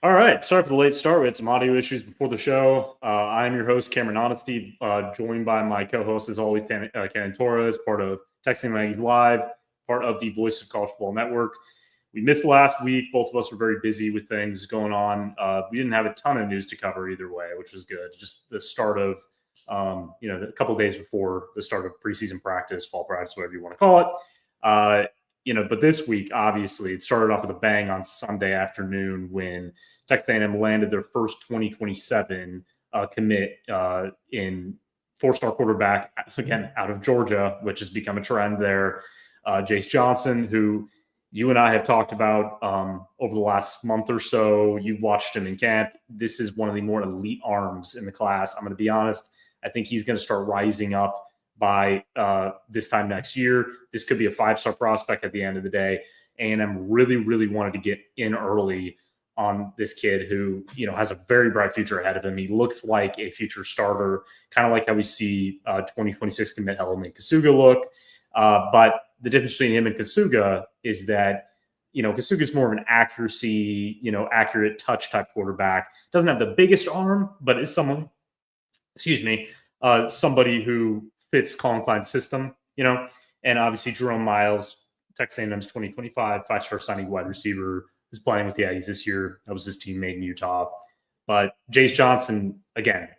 All right. Sorry for the late start. We had some audio issues before the show. I'm your host, Cameron Honesty, joined by my co-host, as always, Cannon Torres, part of Texting Aggies Live, part of the Voice of College Football Network. We missed last week. Both of us were very busy with things going on. We didn't have a ton of news to cover either way, which was good. Just the start of, a couple of days before the start of preseason practice, fall practice, whatever you want to call it. But this week, obviously, it started off with a bang on Sunday afternoon when Texas A&M landed their first 2027 commit in four-star quarterback, again, out of Georgia, which has become a trend there. Jayce Johnson, who you and I have talked about over the last month or so. You've watched him in camp. This is one of the more elite arms in the class. I'm going to be honest. I think he's going to start rising up by this time next year. This could be a five-star prospect at the end of the day. A&M really, really wanted to get in early on this kid who, has a very bright future ahead of him. He looks like a future starter, kind of like how we see 2026 commit Helene Kasuga look. But the difference between him and Kasuga is that, Kasuga is more of an accuracy, accurate touch type quarterback. Doesn't have the biggest arm, but is somebody who fits Colin Klein's system, and obviously Jerome Miles, Texas A&M's 2025 five-star signing wide receiver, who's playing with the Aggies this year. That was his teammate in Utah. But Jayce Johnson, again,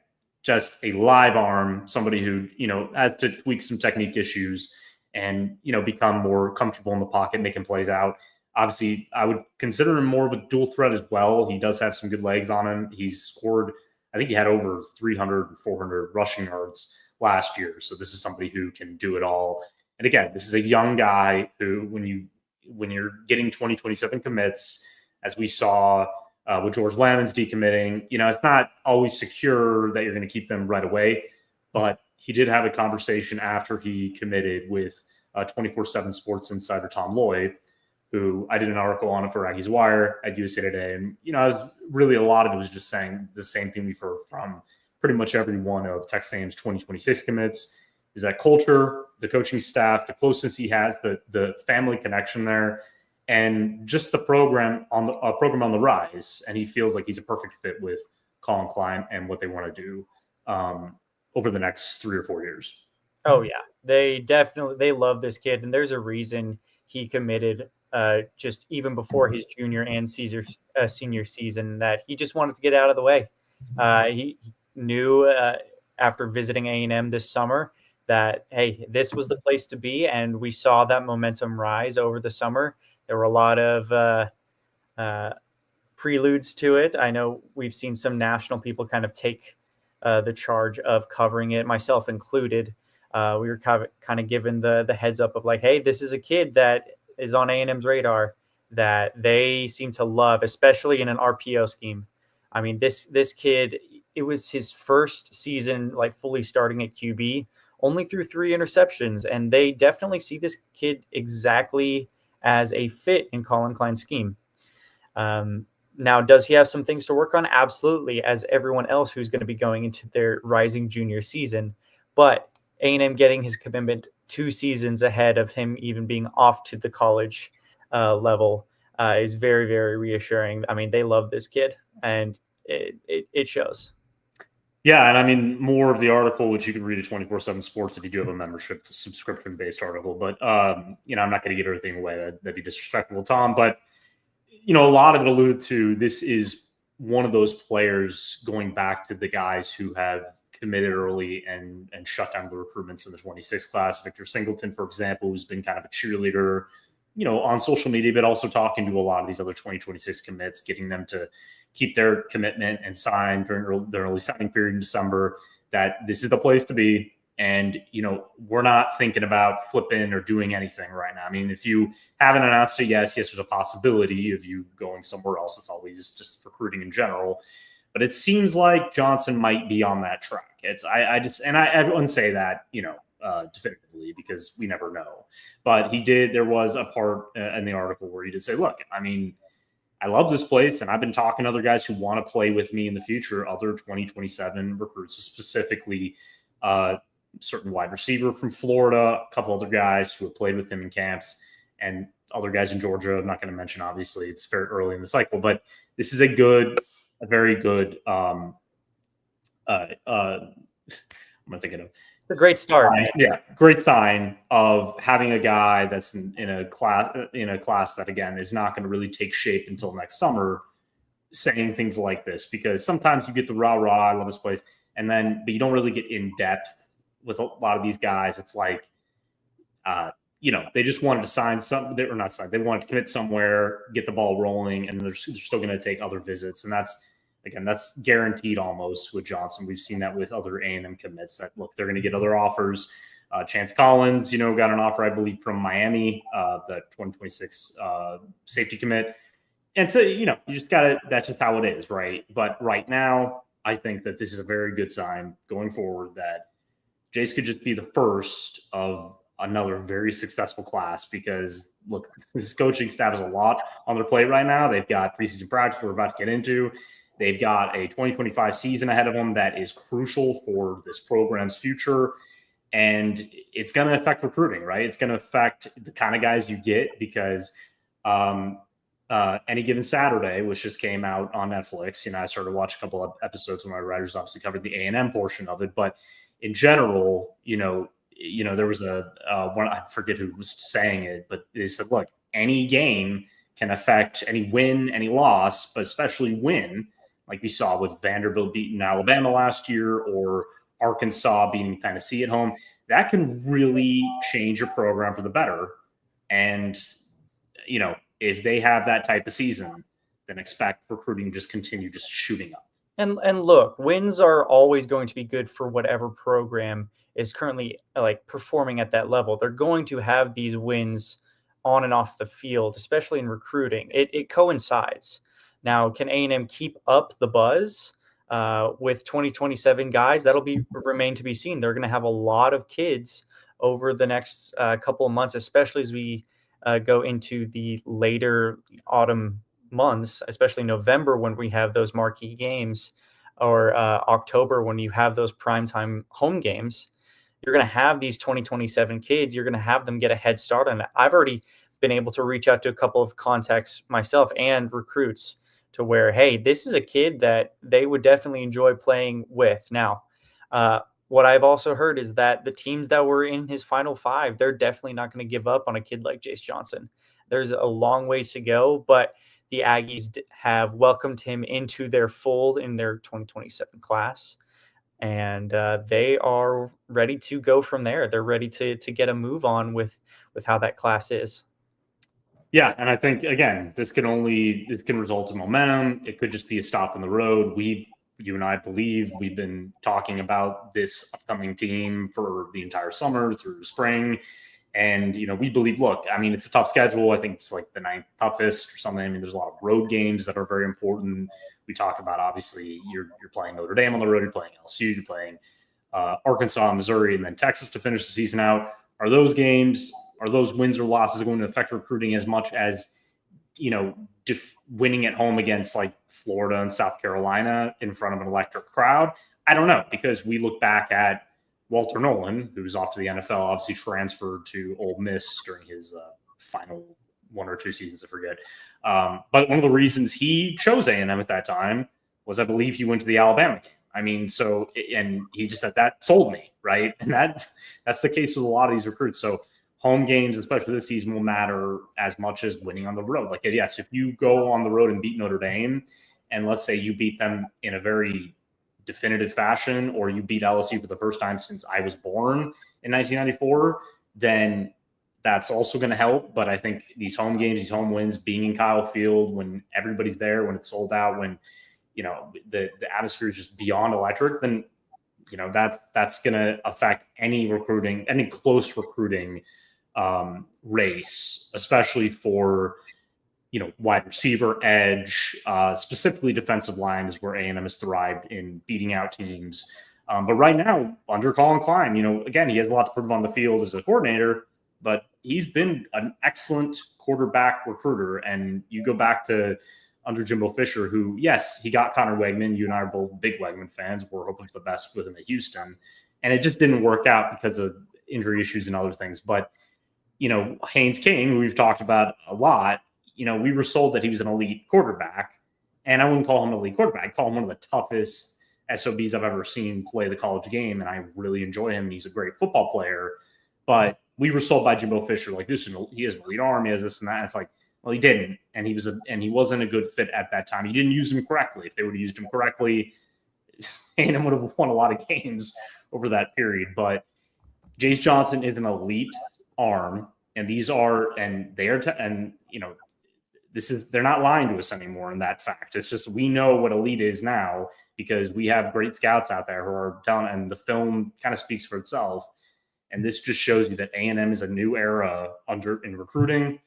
just a live arm, somebody who, has to tweak some technique issues and, become more comfortable in the pocket, making plays out. Obviously, I would consider him more of a dual threat as well. He does have some good legs on him. He's scored, I think he had over 300 and 400 rushing yards last year. So this is somebody who can do it all. And again, this is a young guy who, when you're getting 2027 commits, as we saw with George Lammons decommitting, it's not always secure that you're going to keep them right away. But he did have a conversation after he committed with 24/7 Sports insider Tom Lloyd, who I did an article on it for Aggies Wire at USA Today. And, really a lot of it was just saying the same thing we've heard from pretty much every one of Texas A&M's 2026 commits, is that culture, the coaching staff, the closeness he has, the family connection there, and just the program on the rise. And he feels like he's a perfect fit with Colin Klein and what they want to do over the next 3 or 4 years. Oh yeah, they love this kid, and there's a reason he committed just even before his junior and senior season, that he just wanted to get out of the way. He knew after visiting A&M this summer that, hey, this was the place to be. And we saw that momentum rise over the summer. There were a lot of preludes to it. I know we've seen some national people kind of take the charge of covering it, myself included. We were kind of given the heads up of like, hey, this is a kid that is on A&M's radar that they seem to love, especially in an RPO scheme. I mean, this kid, it was his first season, like fully starting at QB, only threw 3 interceptions. And they definitely see this kid exactly as a fit in Colin Klein's scheme. Now, does he have some things to work on? Absolutely, as everyone else who's going to be going into their rising junior season. But A&M getting his commitment 2 seasons ahead of him even being off to the college level is very, very reassuring. I mean, they love this kid, and it shows. Yeah, and I mean, more of the article, which you can read at 24/7 Sports if you do have a membership. It's a subscription-based article. But, I'm not going to give everything away. That'd be disrespectful, Tom. But, a lot of it alluded to, this is one of those players going back to the guys who have committed early and shut down the recruitments in the 26 class. Victor Singleton, for example, who's been kind of a cheerleader, on social media, but also talking to a lot of these other 2026 commits, getting them to keep their commitment and sign during their early signing period in December, that this is the place to be. And, we're not thinking about flipping or doing anything right now. I mean, if you haven't announced it, yes, there's a possibility of you going somewhere else. It's always just recruiting in general. But it seems like Johnson might be on that track. I wouldn't say that, definitively, because we never know. But there was a part in the article where he did say, look, I mean, I love this place, and I've been talking to other guys who want to play with me in the future, other 2027 recruits, specifically certain wide receiver from Florida, a couple other guys who have played with him in camps. And other guys in Georgia. I'm not going to mention, obviously, it's very early in the cycle, but this is a very good. I'm thinking of It's a great start. yeah, great sign of having a guy that's in a class that again is not going to really take shape until next summer. Saying things like this because sometimes you get the rah rah, I love this place, but you don't really get in depth with a lot of these guys. It's like, they just wanted to sign something or not sign. They wanted to commit somewhere, get the ball rolling, and they're still going to take other visits, and that's guaranteed almost with Johnson. We've seen that with other A&M commits that look, they're going to get other offers. Chance Collins, got an offer, I believe, from Miami, the 2026 safety commit. And so, you just got to, that's just how it is, right? But right now, I think that this is a very good sign going forward that Jayce could just be the first of another very successful class because, look, this coaching staff has a lot on their plate right now. They've got preseason practice we're about to get into. They've got a 2025 season ahead of them that is crucial for this program's future. And it's going to affect recruiting, right? It's going to affect the kind of guys you get because Any Given Saturday, which just came out on Netflix, I started watching a couple of episodes when my writers obviously covered the A&M portion of it. But in general, there was one, I forget who was saying it, but they said, look, any game can affect any win, any loss, but especially win, like we saw with Vanderbilt beating Alabama last year or Arkansas beating Tennessee at home. That can really change your program for the better. And, if they have that type of season, then expect recruiting just continue just shooting up. And look, wins are always going to be good for whatever program is currently performing at that level. They're going to have these wins on and off the field, especially in recruiting. It coincides. Now, can A&M keep up the buzz with 2027 guys? That'll remain to be seen. They're going to have a lot of kids over the next couple of months, especially as we go into the later autumn months, especially November when we have those marquee games, or October when you have those primetime home games. You're going to have these 2027 kids. You're going to have them get a head start on it. I've already been able to reach out to a couple of contacts myself and recruits to where, hey, this is a kid that they would definitely enjoy playing with. Now, what I've also heard is that the teams that were in his final five, they're definitely not going to give up on a kid like Jayce Johnson. There's a long ways to go, but the Aggies have welcomed him into their fold in their 2027 class, and they are ready to go from there. They're ready to get a move on with how that class is. Yeah, and I think, again, this can result in momentum. It could just be a stop in the road. You and I believe we've been talking about this upcoming team for the entire summer through spring. And, we believe, look, it's a tough schedule. I think it's like the 9th toughest or something. There's a lot of road games that are very important. We talk about, obviously, you're playing Notre Dame on the road, you're playing LSU, you're playing Arkansas, Missouri, and then Texas to finish the season out. Are those wins or losses going to affect recruiting as much as, winning at home against like Florida and South Carolina in front of an electric crowd? I don't know, because we look back at Walter Nolan, who was off to the NFL, obviously transferred to Ole Miss during his final 1 or 2 seasons, I forget. But one of the reasons he chose A&M at that time was, I believe, he went to the Alabama game. And he just said, that sold me, right? And that's the case with a lot of these recruits. So home games, especially this season, will matter as much as winning on the road. Like, yes, if you go on the road and beat Notre Dame, and let's say you beat them in a very definitive fashion, or you beat LSU for the first time since I was born in 1994, then that's also going to help. But I think these home games, these home wins, being in Kyle Field when everybody's there, when it's sold out, when the atmosphere is just beyond electric, then that's going to affect any close recruiting race, especially for wide receiver, edge, specifically defensive line is where A&M has thrived in beating out teams. But right now, under Colin Klein, again, he has a lot to prove on the field as a coordinator, but he's been an excellent quarterback recruiter. And you go back to under Jimbo Fisher, who, yes, he got Connor Wegman. You and I are both big Wegman fans. We're hoping for the best with him at Houston. And it just didn't work out because of injury issues and other things. But Haynes King, who we've talked about a lot, we were sold that he was an elite quarterback. And I wouldn't call him an elite quarterback. I'd call him one of the toughest SOBs I've ever seen play the college game. And I really enjoy him. He's a great football player. But we were sold by Jimbo Fisher, like, he has an elite arm, he has this and that. It's like, well, he didn't. And he wasn't a good fit at that time. He didn't use him correctly. If they would have used him correctly, A&M would have won a lot of games over that period. But Jayce Johnson is an elite arm, and they're not lying to us anymore in that fact. It's just, we know what elite is now because we have great scouts out there who are telling, and the film kind of speaks for itself. And this just shows you that A&M is a new era in recruiting.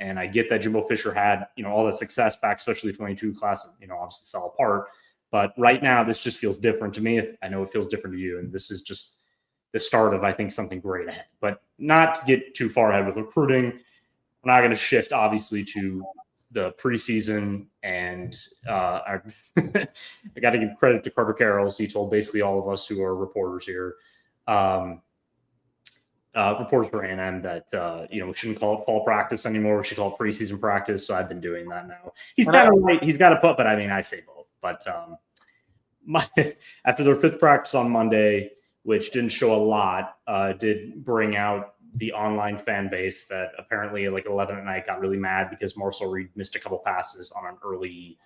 And I get that Jimbo Fisher had, all the success back, especially the 22 class, obviously fell apart. But right now, this just feels different to me. I know it feels different to you. And this is just the start of, I think, something great ahead. But not to get too far ahead with recruiting, we're not going to shift, obviously, to the preseason. And I got to give credit to Carter Carrolls. He told basically all of us who are reporters here, reporters for A&M, that we shouldn't call it fall practice anymore. We should call it preseason practice. So I've been doing that now. He's got to put, but I mean, I say both. But after their fifth practice on Monday, which didn't show a lot, did bring out the online fan base that apparently at like 11 at night got really mad because Marcel Reed missed a couple passes on an early,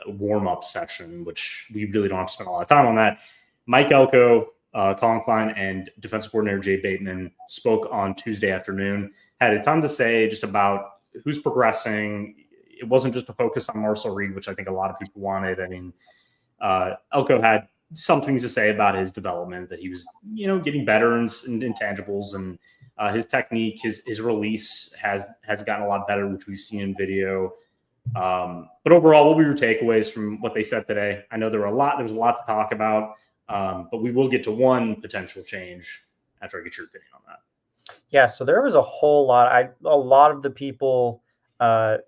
warm-up session, which we really don't have to spend a lot of time on that. Mike Elko, Colin Klein, and defensive coordinator Jay Bateman spoke on Tuesday afternoon, had a ton to say just about who's progressing. It wasn't just a focus on Marcel Reed, which I think a lot of people wanted. I mean, Elko had some things to say about his development, that he was, getting better in intangibles, and his technique, his release has gotten a lot better, which we've seen in video. But overall, what were your takeaways from what they said today? I know there was a lot to talk about, but we will get to one potential change after I get your opinion on that. Yeah, so there was a whole lot. A lot of the people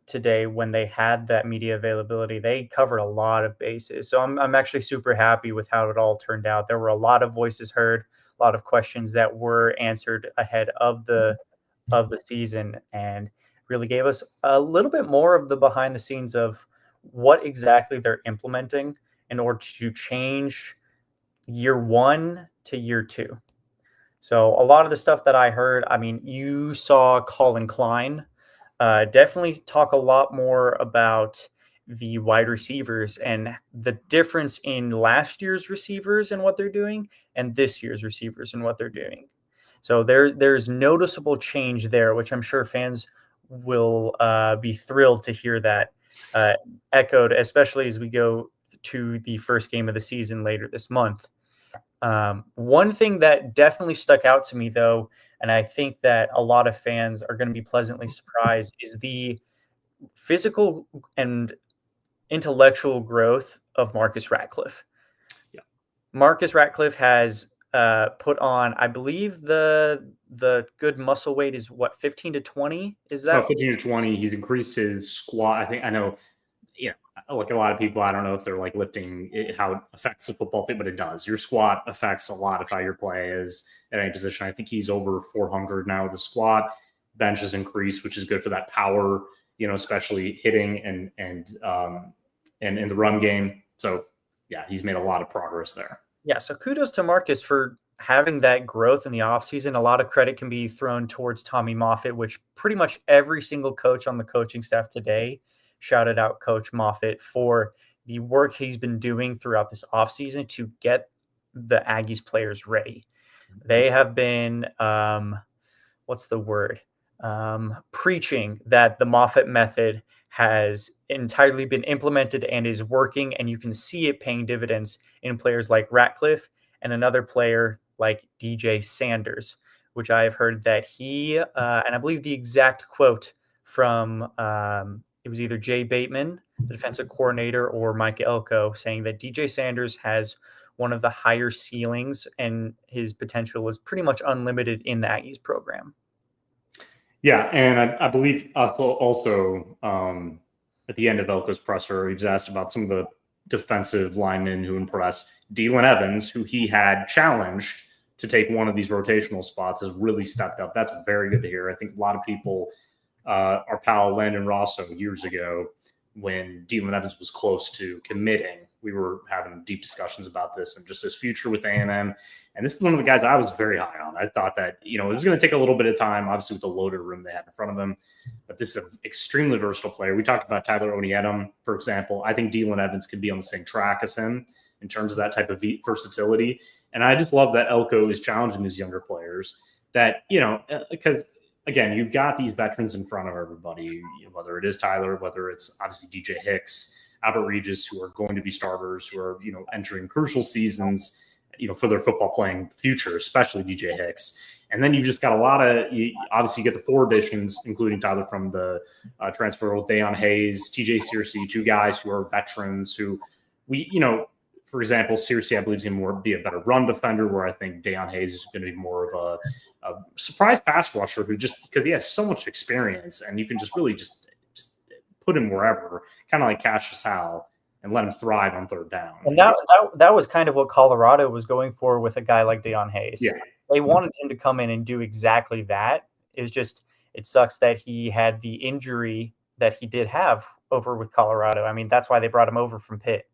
today, when they had that media availability, they covered a lot of bases. So I'm actually super happy with how it all turned out. There were a lot of voices heard, a lot of questions that were answered ahead of the season, and really gave us a little bit more of the behind the scenes of what exactly they're implementing in order to change year one to year two. So a lot of the stuff that I heard, I mean, you saw Colin Klein definitely talk a lot more about the wide receivers and the difference in last year's receivers and what they're doing and this year's receivers and what they're doing. So there's noticeable change there, which I'm sure fans will be thrilled to hear that echoed, especially as we go to the first game of the season later this month. One thing that definitely stuck out to me, though, and I think that a lot of fans are going to be pleasantly surprised, is the physical and intellectual growth of Marcus Ratcliffe. Yeah. Marcus Ratcliffe has put on, I believe the good muscle weight is what, 15 to 20? Is that 15 to 20? He's increased his squat. I know, like a lot of people, I don't know if they're like lifting, how it affects the football fit, but it does. Your squat affects a lot of how your play is at any position. I think he's over 400 now with the squat. Bench has increased, which is good for that power, especially hitting and in the run game. So yeah, he's made a lot of progress there. Yeah. So kudos to Marcus for having that growth in the offseason. A lot of credit can be thrown towards Tommy Moffitt, which pretty much every single coach on the coaching staff today shouted out Coach Moffitt for the work he's been doing throughout this offseason to get the Aggies players ready. They have been, preaching that the Moffitt method has entirely been implemented and is working, and you can see it paying dividends in players like Ratcliffe and another player like DJ Sanders, which I have heard that he, and I believe the exact quote from it was either Jay Bateman, the defensive coordinator, or Mike Elko, saying that DJ Sanders has one of the higher ceilings and his potential is pretty much unlimited in the Aggies program. Yeah, and I believe also at the end of Elko's presser, he was asked about some of the defensive linemen who impressed. Dylan Evans, who he had challenged to take one of these rotational spots has really stepped up. That's very good to hear. I think a lot of people, our pal Landon Rosso years ago, when Dylan Evans was close to committing, we were having deep discussions about this and just his future with A&M. And this is one of the guys I was very high on. I thought that, it was going to take a little bit of time, obviously with the loaded room they had in front of him. But this is an extremely versatile player. We talked about Tyler Oniedem, for example. I think Dylan Evans could be on the same track as him in terms of that type of versatility. And I just love that Elko is challenging these younger players that, because, again, you've got these veterans in front of everybody, whether it is Tyler, whether it's obviously DJ Hicks, Albert Regis, who are going to be starters, who are, entering crucial seasons, for their football playing future, especially DJ Hicks. And then you've just got a lot of, obviously you get the 4 additions, including Tyler from the transfer with Deion Hayes, TJ Searcy, 2 guys who are veterans who for example, Searcy, I believe, is going to be a better run defender, where I think Deion Hayes is going to be more of a surprise pass rusher who just because he has so much experience and you can just really just put him wherever, kind of like Cassius Howell, and let him thrive on third down. And that was kind of what Colorado was going for with a guy like Deion Hayes. Yeah. They wanted him to come in and do exactly that. It sucks that he had the injury that he did have over with Colorado. I mean, that's why they brought him over from Pitt.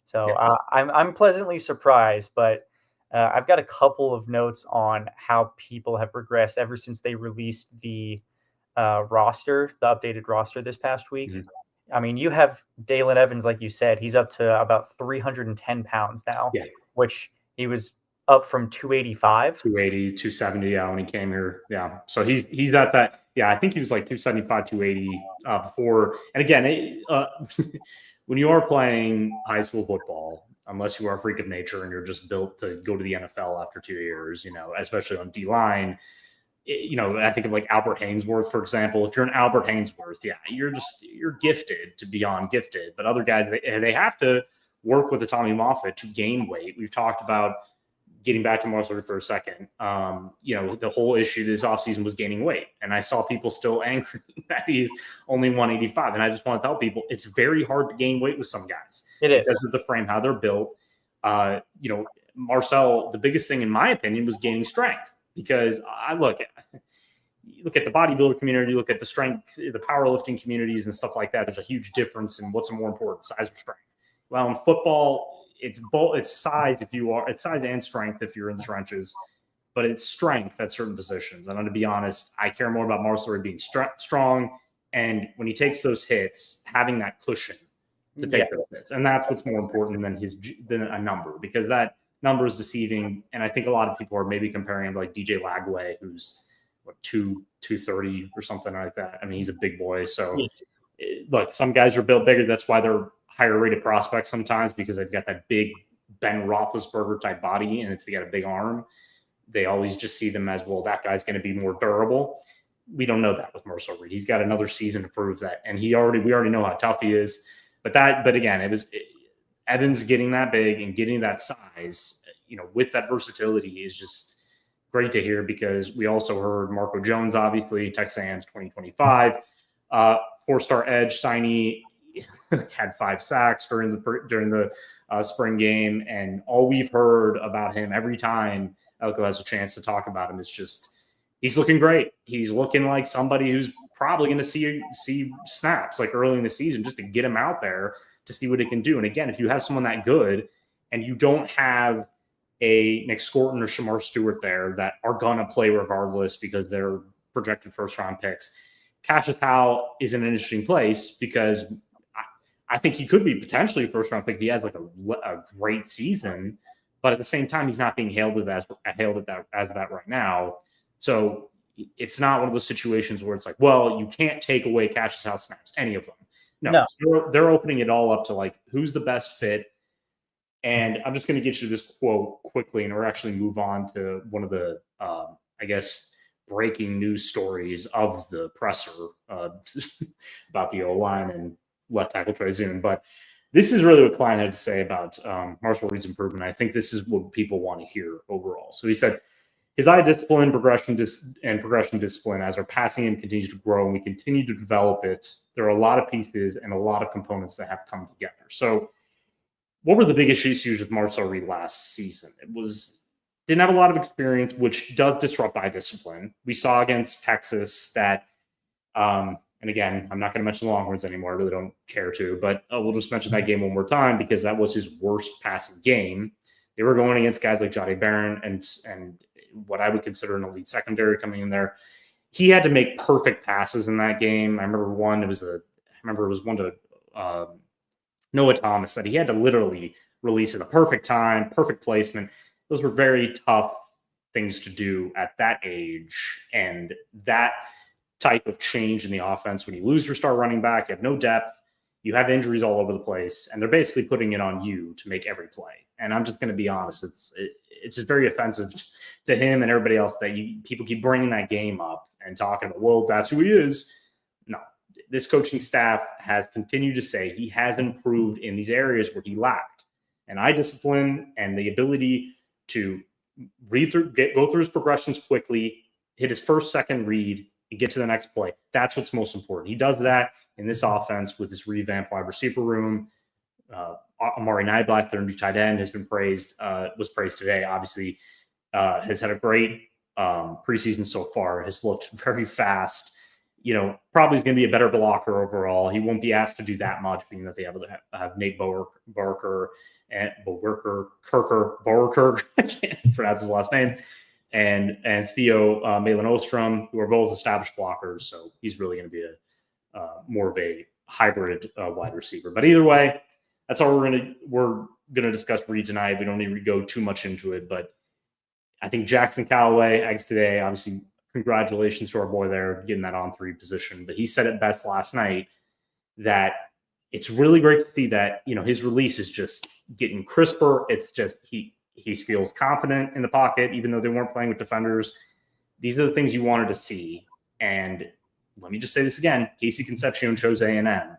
So yeah. I'm pleasantly surprised, but I've got a couple of notes on how people have progressed ever since they released the roster, the updated roster this past week. Mm-hmm. I mean, you have Dalen Evans, like you said, he's up to about 310 pounds now, which he was up from 285. 280, 270, when he came here. Yeah. So he's at that. Yeah, I think he was like 275, 280 before. And again, when you are playing high school football, unless you are a freak of nature and you're just built to go to the NFL after 2 years, especially on D-line, I think of like Albert Hainsworth, for example. If you're an Albert Hainsworth, you're gifted to beyond gifted. But other guys, they have to work with a Tommy Moffitt to gain weight. We've talked about getting back to Marcel Reed for a second. The whole issue this offseason was gaining weight. And I saw people still angry that he's only 185. And I just want to tell people it's very hard to gain weight with some guys. It is. Because of the frame, how they're built. Marcel, the biggest thing, in my opinion, was gaining strength. Because I look at the bodybuilder community, look at the strength, the powerlifting communities and stuff like that. There's a huge difference in what's more important, size or strength. Well, in football, it's size it's size and strength if you're in the trenches, but it's strength at certain positions. And to be honest, I care more about Marcel Reed being strong, and when he takes those hits, having that cushion to take those hits, and that's what's more important than a number, because that number is deceiving. And I think a lot of people are maybe comparing him to like DJ Lagway, who's 230 or something like that. I mean, he's a big boy. So look, some guys are built bigger. That's why they're higher rated prospects sometimes, because they've got that big Ben Roethlisberger type body. And if they got a big arm, they always just see them as, well, that guy's going to be more durable. We don't know that with Marcel Reed. He's got another season to prove that. And we already know how tough he is. But again, Evans getting that big and getting that size, with that versatility is just great to hear, because we also heard Marco Jones, obviously, Texas A&M's 2025, 4-star edge signee, had 5 sacks during the spring game. And all we've heard about him every time Elko has a chance to talk about him is just, he's looking great. He's looking like somebody who's probably going to see snaps like early in the season, just to get him out there to see what he can do. And again, if you have someone that good and you don't have a Nick Scorton or Shamar Stewart there that are going to play regardless because they're projected first-round picks, Cassius Howell is in an interesting place, because I think he could be potentially a first-round pick if he has like a great season. But at the same time, he's not being hailed as that right now. So it's not one of those situations where it's like, well, you can't take away Cassius Howell snaps, any of them. No. They're opening it all up to like, who's the best fit. And I'm just going to get you this quote quickly, and we'll actually move on to one of the, breaking news stories of the presser about the O-line and left tackle Trey Zoon. But this is really what Klein had to say about Marcel Reed's improvement. I think this is what people want to hear overall. So he said, his eye discipline, progression discipline, as our passing game continues to grow and we continue to develop it, there are a lot of pieces and a lot of components that have come together. So what were the biggest issues with Marcel Reed last season? It was didn't have a lot of experience, which does disrupt eye discipline. We saw against Texas that, and again, I'm not going to mention the Longhorns anymore. I really don't care to, but we'll just mention that game one more time because that was his worst passing game. They were going against guys like Jahdae Barron and what I would consider an elite secondary coming in there. He had to make perfect passes in that game. I remember one. It was one to Noah Thomas that he had to literally release at a perfect time, perfect placement. Those were very tough things to do at that age, and that type of change in the offense when you lose your star running back, you have no depth, you have injuries all over the place, and they're basically putting it on you to make every play. And I'm just going to be honest, it's just very offensive to him and everybody else that people keep bringing that game up and talking about, well, that's who he is. No, this coaching staff has continued to say he has improved in these areas where he lacked. And eye discipline and the ability to go through his progressions quickly, hit his first, second read, and get to the next play. That's what's most important. He does that in this offense with this revamped wide receiver room. Amari Niblack, their new tight end, was praised today. Obviously, has had a great preseason so far. Has looked very fast. Probably is going to be a better blocker overall. He won't be asked to do that much, being that they have Nate Boerker and Boerker, I can't pronounce his last name, and Theo Malin-Ostrom, who are both established blockers. So he's really going to be more of a hybrid wide receiver. But either way, that's all we're gonna discuss Reed tonight. We don't need to go too much into it, but I think Jackson Callaway, Aggies today, obviously, congratulations to our boy there getting that on 3 position. But he said it best last night that it's really great to see that his release is just getting crisper. It's just he feels confident in the pocket, even though they weren't playing with defenders. These are the things you wanted to see. And let me just say this again: Casey Concepcion chose A&M,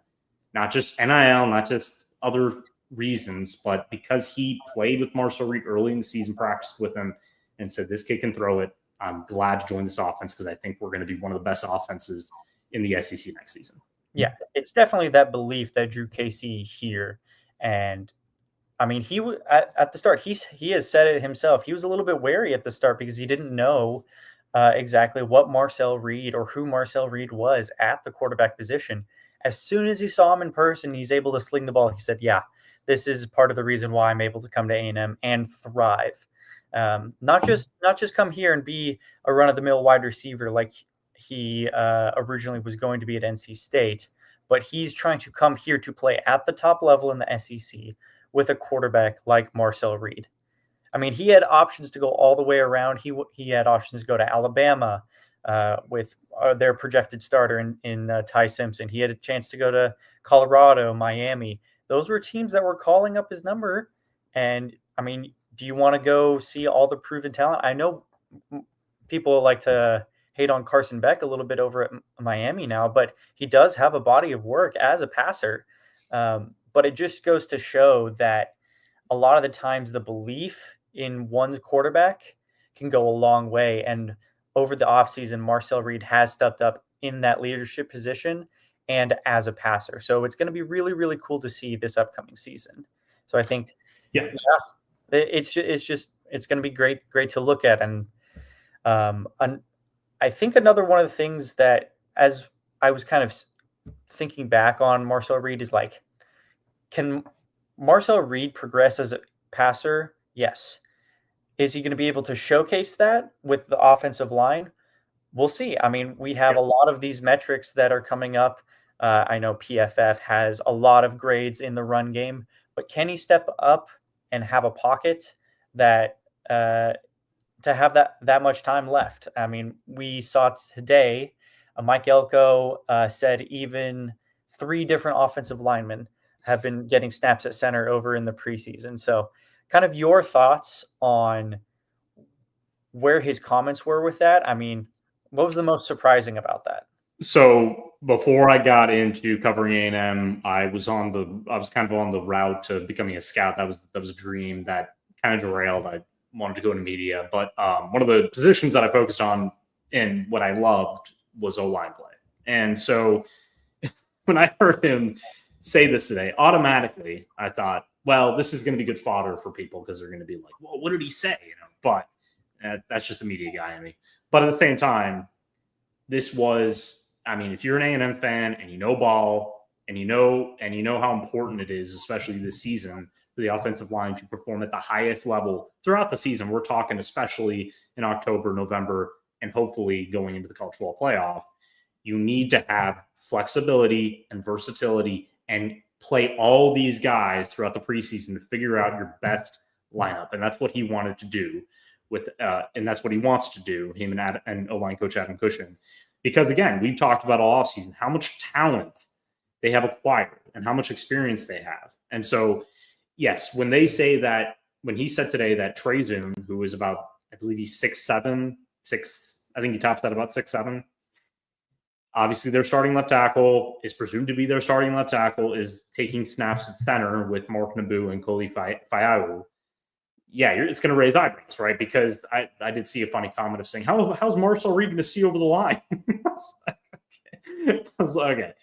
not just NIL, not just other reasons, but because he played with Marcel Reed early in the season, practiced with him, and said, this kid can throw it. I'm glad to join this offense because I think we're going to be one of the best offenses in the SEC next season. Yeah, it's definitely that belief that drew Casey here. And I mean, he at the start, he has said it himself. He was a little bit wary at the start because he didn't know exactly what Marcel Reed or who Marcel Reed was at the quarterback position. As soon as he saw him in person, he's able to sling the ball. He said, yeah, this is part of the reason why I'm able to come to A&M and thrive. Not just come here and be a run-of-the-mill wide receiver like he originally was going to be at NC State, but he's trying to come here to play at the top level in the SEC with a quarterback like Marcel Reed. I mean, he had options to go all the way around. He had options to go to Alabama with their projected starter in Ty Simpson. He had a chance to go to Colorado, Miami. Those were teams that were calling up his number. And I mean, do you want to go see all the proven talent? I know people like to hate on Carson Beck a little bit over at Miami now, but he does have a body of work as a passer. But it just goes to show that a lot of the times the belief in one's quarterback can go a long way. And over the offseason, Marcel Reed has stepped up in that leadership position and as a passer. So it's going to be really, really cool to see this upcoming season. So I think, it's going to be great to look at. And I think another one of the things that, as I was kind of thinking back on Marcel Reed, is like, can Marcel Reed progress as a passer? Yes. Is he going to be able to showcase that with the offensive line? We'll see. I mean, we have a lot of these metrics that are coming up. I know PFF has a lot of grades in the run game, but can he step up and have a pocket that to have that much time left? I mean, we saw today, Mike Elko said even 3 different offensive linemen have been getting snaps at center over in the preseason. So kind of your thoughts on where his comments were with that. I mean, what was the most surprising about that? So before I got into covering A&M, I was kind of on the route to becoming a scout. That was a dream that kind of derailed. I wanted to go into media, but one of the positions that I focused on and what I loved was O-line play. And so when I heard him say this today, automatically I thought, well, this is going to be good fodder for people because they're going to be like, well, what did he say? But That's just the media guy in me. But at the same time, this was, I mean, if you're an A&M fan and you know ball and you know how important it is, especially this season, for the offensive line to perform at the highest level throughout the season. We're talking especially in October, November, and hopefully going into the college football playoff. You need to have flexibility and versatility and play all these guys throughout the preseason to figure out your best lineup. And that's what he wanted to do and that's what he wants to do, him and O-line coach Adam Cushing. Because again, we've talked about all offseason, how much talent they have acquired and how much experience they have. And so, yes, when he said today that Trey Zoom, who is about, I believe he's 6'7", I think he tops at about 6'7". Obviously, their starting left tackle is presumed to be their starting left tackle, is taking snaps at center with Mark Naboo and Koli Fayau. Yeah, it's going to raise eyebrows, right? Because I did see a funny comment of saying, how's Marcel Reed going to see over the line? I was like, okay.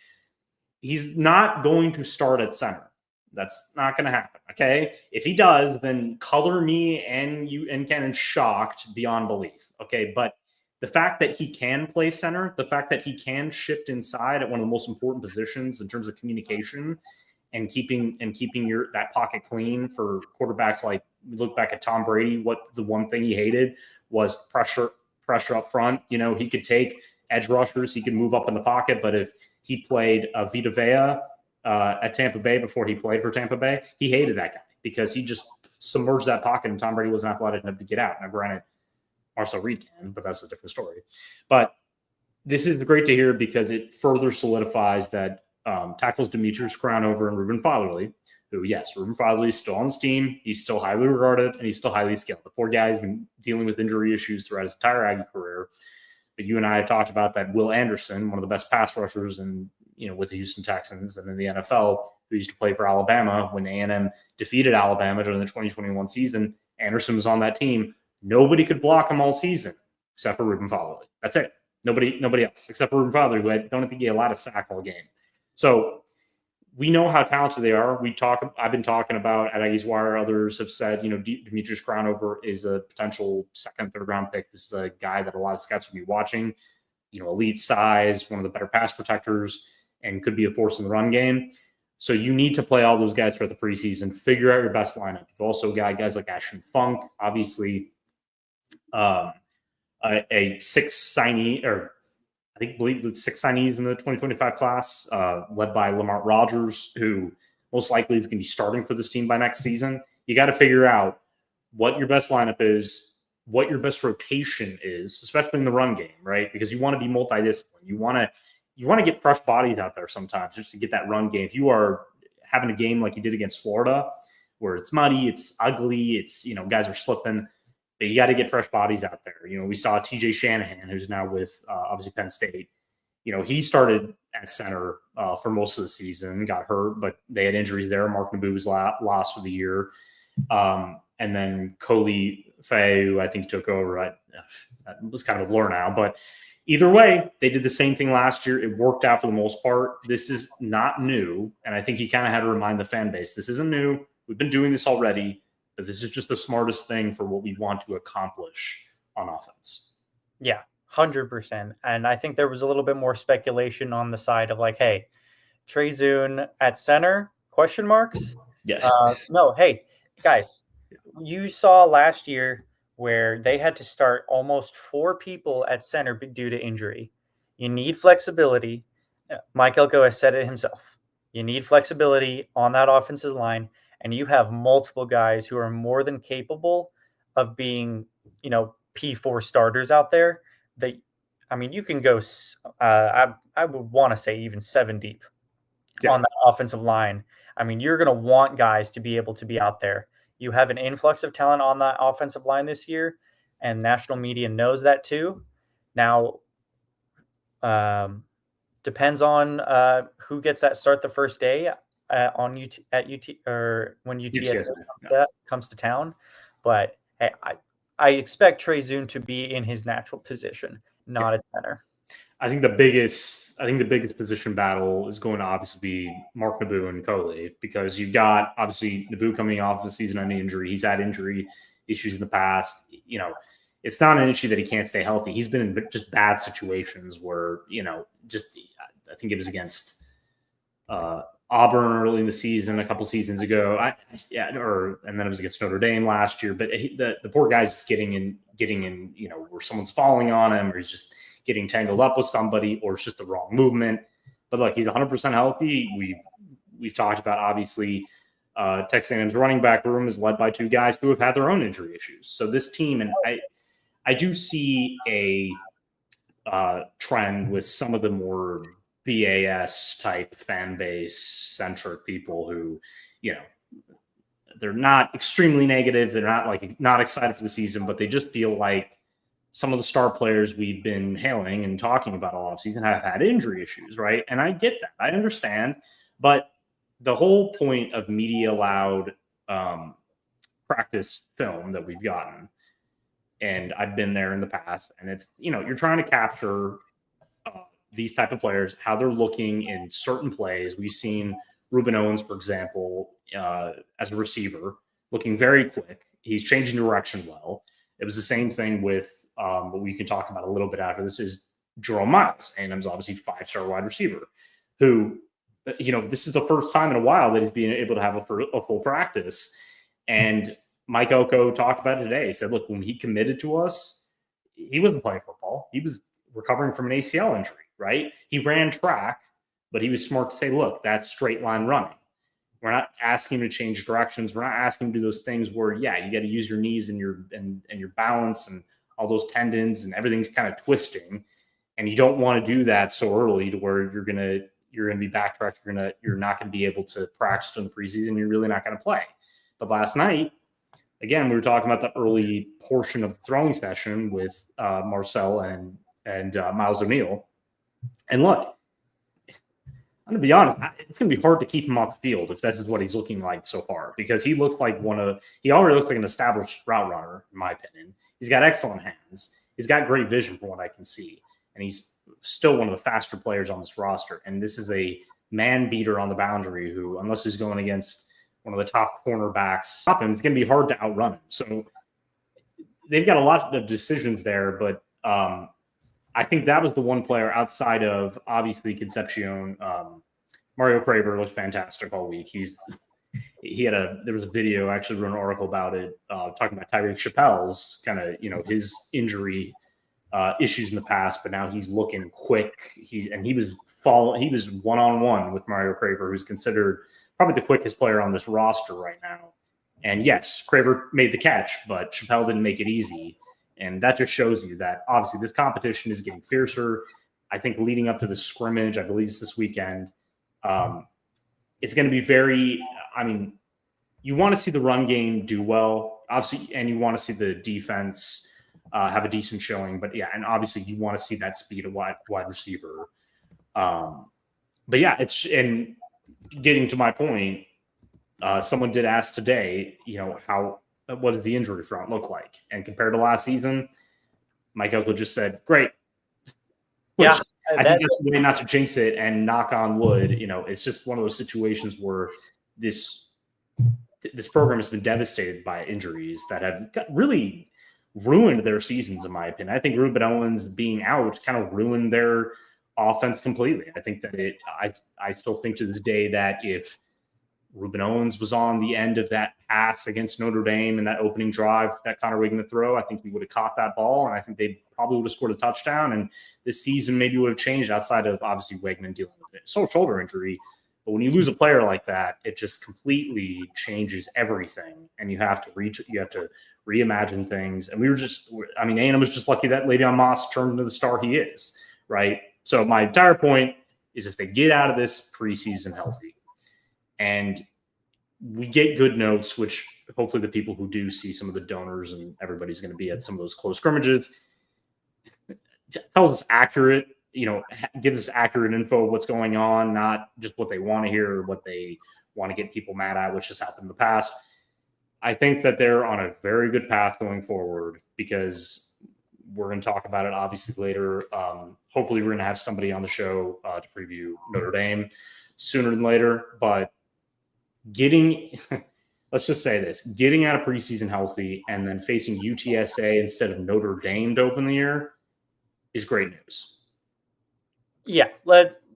He's not going to start at center. That's not going to happen, okay? If he does, then color me and you and Ken shocked beyond belief, okay? But the fact that he can play center, the fact that he can shift inside at one of the most important positions in terms of communication and keeping that pocket clean for quarterbacks, like we look back at Tom Brady, what the one thing he hated was pressure up front. You know, he could take edge rushers, he could move up in the pocket, but if he played Vita Vea at Tampa Bay before he played for Tampa Bay, he hated that guy because he just submerged that pocket and Tom Brady wasn't athletic enough to get out. Now, granted, Marcel Reed can, but that's a different story. But this is great to hear because it further solidifies that tackles Demetrius Crownover and Ruben Fatherly, who, yes, Ruben Fatherly is still on his team. He's still highly regarded, and he's still highly skilled. The poor guy has been dealing with injury issues throughout his entire Aggie career. But you and I have talked about that Will Anderson, one of the best pass rushers with the Houston Texans and in the NFL, who used to play for Alabama when A&M defeated Alabama during the 2021 season. Anderson was on that team. Nobody could block him all season except for Ruben Fatherly. That's it. Nobody else except for Ruben Fatherly, who I don't think he had a lot of sack all game. So we know how talented they are. I've been talking about at Aggies Wire. Others have said, Demetrius Crownover is a potential second, third round pick. This is a guy that a lot of scouts will be watching. Elite size, one of the better pass protectors, and could be a force in the run game. So you need to play all those guys throughout the preseason. Figure out your best lineup. You've also got guys like Ashton Funk, obviously a six signee, or I believe with 6 signees in the 2025 class, led by Lamar Rogers, who most likely is going to be starting for this team by next season. You got to figure out what your best lineup is, what your best rotation is, especially in the run game, right? Because you want to be multidisciplined. You want to get fresh bodies out there sometimes just to get that run game. If you are having a game like you did against Florida, where it's muddy, it's ugly, it's, guys are slipping, but you got to get fresh bodies out there. We saw TJ Shanahan, who's now with obviously Penn State. He started at center for most of the season, got hurt, but they had injuries there. Mark Naboo was lost for the year. And then Koli Fayau, who I think took over. That was kind of a blur now, but either way, they did the same thing last year. It worked out for the most part. This is not new, and I think he kind of had to remind the fan base, this isn't new. We've been doing this already, but this is just the smartest thing for what we want to accomplish on offense. Yeah, 100%. And I think there was a little bit more speculation on the side of like, hey, Trey Zoom at center, question marks? Yeah. No, hey, guys, you saw last year where they had to start almost 4 people at center due to injury. You need flexibility. Mike Elko has said it himself. You need flexibility on that offensive line, and you have multiple guys who are more than capable of being, P4 starters out there. You can go, I would want to say even 7 deep on that offensive line. You're going to want guys to be able to be out there. You have an influx of talent on that offensive line this year, and national media knows that too. Now, depends on who gets that start the first day at UT or when UTSA comes to town. But hey, I expect Trey Zoom to be in his natural position, not a center. I think the biggest position battle is going to obviously be Mark Naboo and Koli, because you've got obviously Naboo coming off of the season-ending injury. He's had injury issues in the past. it's not an issue that he can't stay healthy. He's been in just bad situations where, I think it was against Auburn early in the season, a couple seasons ago. And then it was against Notre Dame last year. But the poor guy's just getting in, where someone's falling on him, or he's just getting tangled up with somebody, or it's just the wrong movement. But look, he's 100% healthy. We've talked about, obviously, Texas A&M's running back room is led by two guys who have had their own injury issues. So this team, and I do see a trend with some of the more BAS type fan base centric people who, they're not extremely negative. They're not excited for the season, but they just feel like some of the star players we've been hailing and talking about all offseason have had injury issues, right? And I get that. I understand. But the whole point of media allowed practice film that we've gotten, and I've been there in the past, and it's, you're trying to capture these type of players, how they're looking in certain plays. We've seen Ruben Owens, for example, as a receiver, looking very quick. He's changing direction well. It was the same thing with what we can talk about a little bit after this is Jerome Miles, A&M's obviously 5-star wide receiver, who, this is the first time in a while that he's being able to have a full practice. And Mike Oko talked about it today. He said, look, when he committed to us, he wasn't playing football. He was recovering from an ACL injury, right? He ran track, but he was smart to say, look, that's straight line running. We're not asking him to change directions. We're not asking him to do those things where, you got to use your knees and your balance and all those tendons and everything's kind of twisting. And you don't want to do that so early to where you're gonna be backtracked. You're not gonna be able to practice in the preseason. You're really not gonna play. But last night, again, we were talking about the early portion of the throwing session with Marcel and Miles O'Neill. And look, I'm going to be honest, it's going to be hard to keep him off the field if this is what he's looking like so far, because he looks like he already looks like an established route runner, in my opinion. He's got excellent hands. He's got great vision from what I can see. And he's still one of the faster players on this roster. And this is a man beater on the boundary who, unless he's going against one of the top cornerbacks, it's going to be hard to outrun him. So they've got a lot of decisions there, but I think that was the one player outside of, obviously, Concepcion. Mario Craver looked fantastic all week. There was a video, I actually wrote an article about it, talking about Tyreek Chappelle's kind of, his injury issues in the past, but now he's looking quick. He was one-on-one with Mario Craver, who's considered probably the quickest player on this roster right now. And yes, Craver made the catch, but Chappelle didn't make it easy. And that just shows you that obviously this competition is getting fiercer. I think leading up to the scrimmage, I believe it's this weekend, it's going to be you want to see the run game do well, obviously, and you want to see the defense have a decent showing. But yeah, and obviously you want to see that speed of wide receiver. But yeah, and getting to my point, someone did ask today, what does the injury front look like? And compared to last season, Mike Elko just said, great. Which I think that's the way not to jinx it and knock on wood. It's just one of those situations where this program has been devastated by injuries that have really ruined their seasons, in my opinion. I think Ruben Owens being out kind of ruined their offense completely. I think that I still think to this day that if Ruben Owens was on the end of that pass against Notre Dame in that opening drive that Connor Wigman throw, I think he would have caught that ball, and I think they probably would have scored a touchdown, and this season maybe would have changed outside of obviously Wigman dealing with a shoulder injury. But when you lose a player like that, it just completely changes everything, and you have to reimagine things. And A&M was just lucky that Le'Veon Moss turned into the star he is, right? So my entire point is if they get out of this preseason healthy, and we get good notes, which hopefully the people who do see some of the donors and everybody's going to be at some of those close scrimmages, tells us accurate, gives us accurate info of what's going on, not just what they want to hear or what they want to get people mad at, which has happened in the past. I think that they're on a very good path going forward because we're going to talk about it obviously later. Hopefully we're going to have somebody on the show to preview Notre Dame sooner than later, but getting let's just say this: getting out of preseason healthy and then facing UTSA instead of Notre Dame to open the year is great news. Yeah,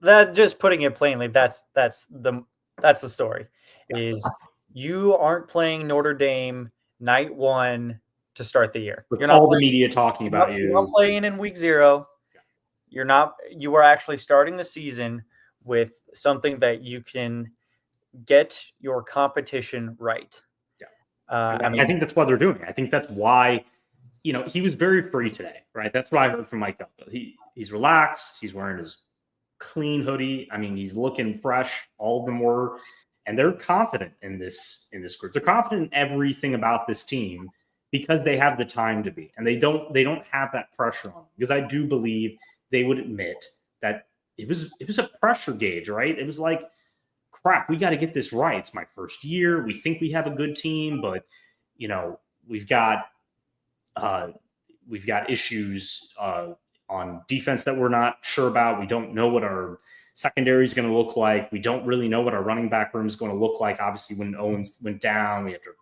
that just putting it plainly, that's the story. Is you aren't playing Notre Dame night 1 to start the year. With You're not all playing, the media talking about you. You're not playing in week 0. You're not. You are actually starting the season with something that you can get your competition right. Yeah, I think that's why they're doing it. I think that's why, he was very free today, right? That's what I heard from Mike Elko. He's relaxed. He's wearing his clean hoodie. I mean, he's looking fresh. All of them were, and they're confident in this group. They're confident in everything about this team because they have the time to be, and they don't have that pressure on them. Because I do believe they would admit that it was a pressure gauge, right? It was like, crap, we got to get this right. It's my first year. We think we have a good team, but we've got issues on defense that we're not sure about. We don't know what our secondary is going to look like. We don't really know what our running back room is going to look like. Obviously, when Owens went down, we have to,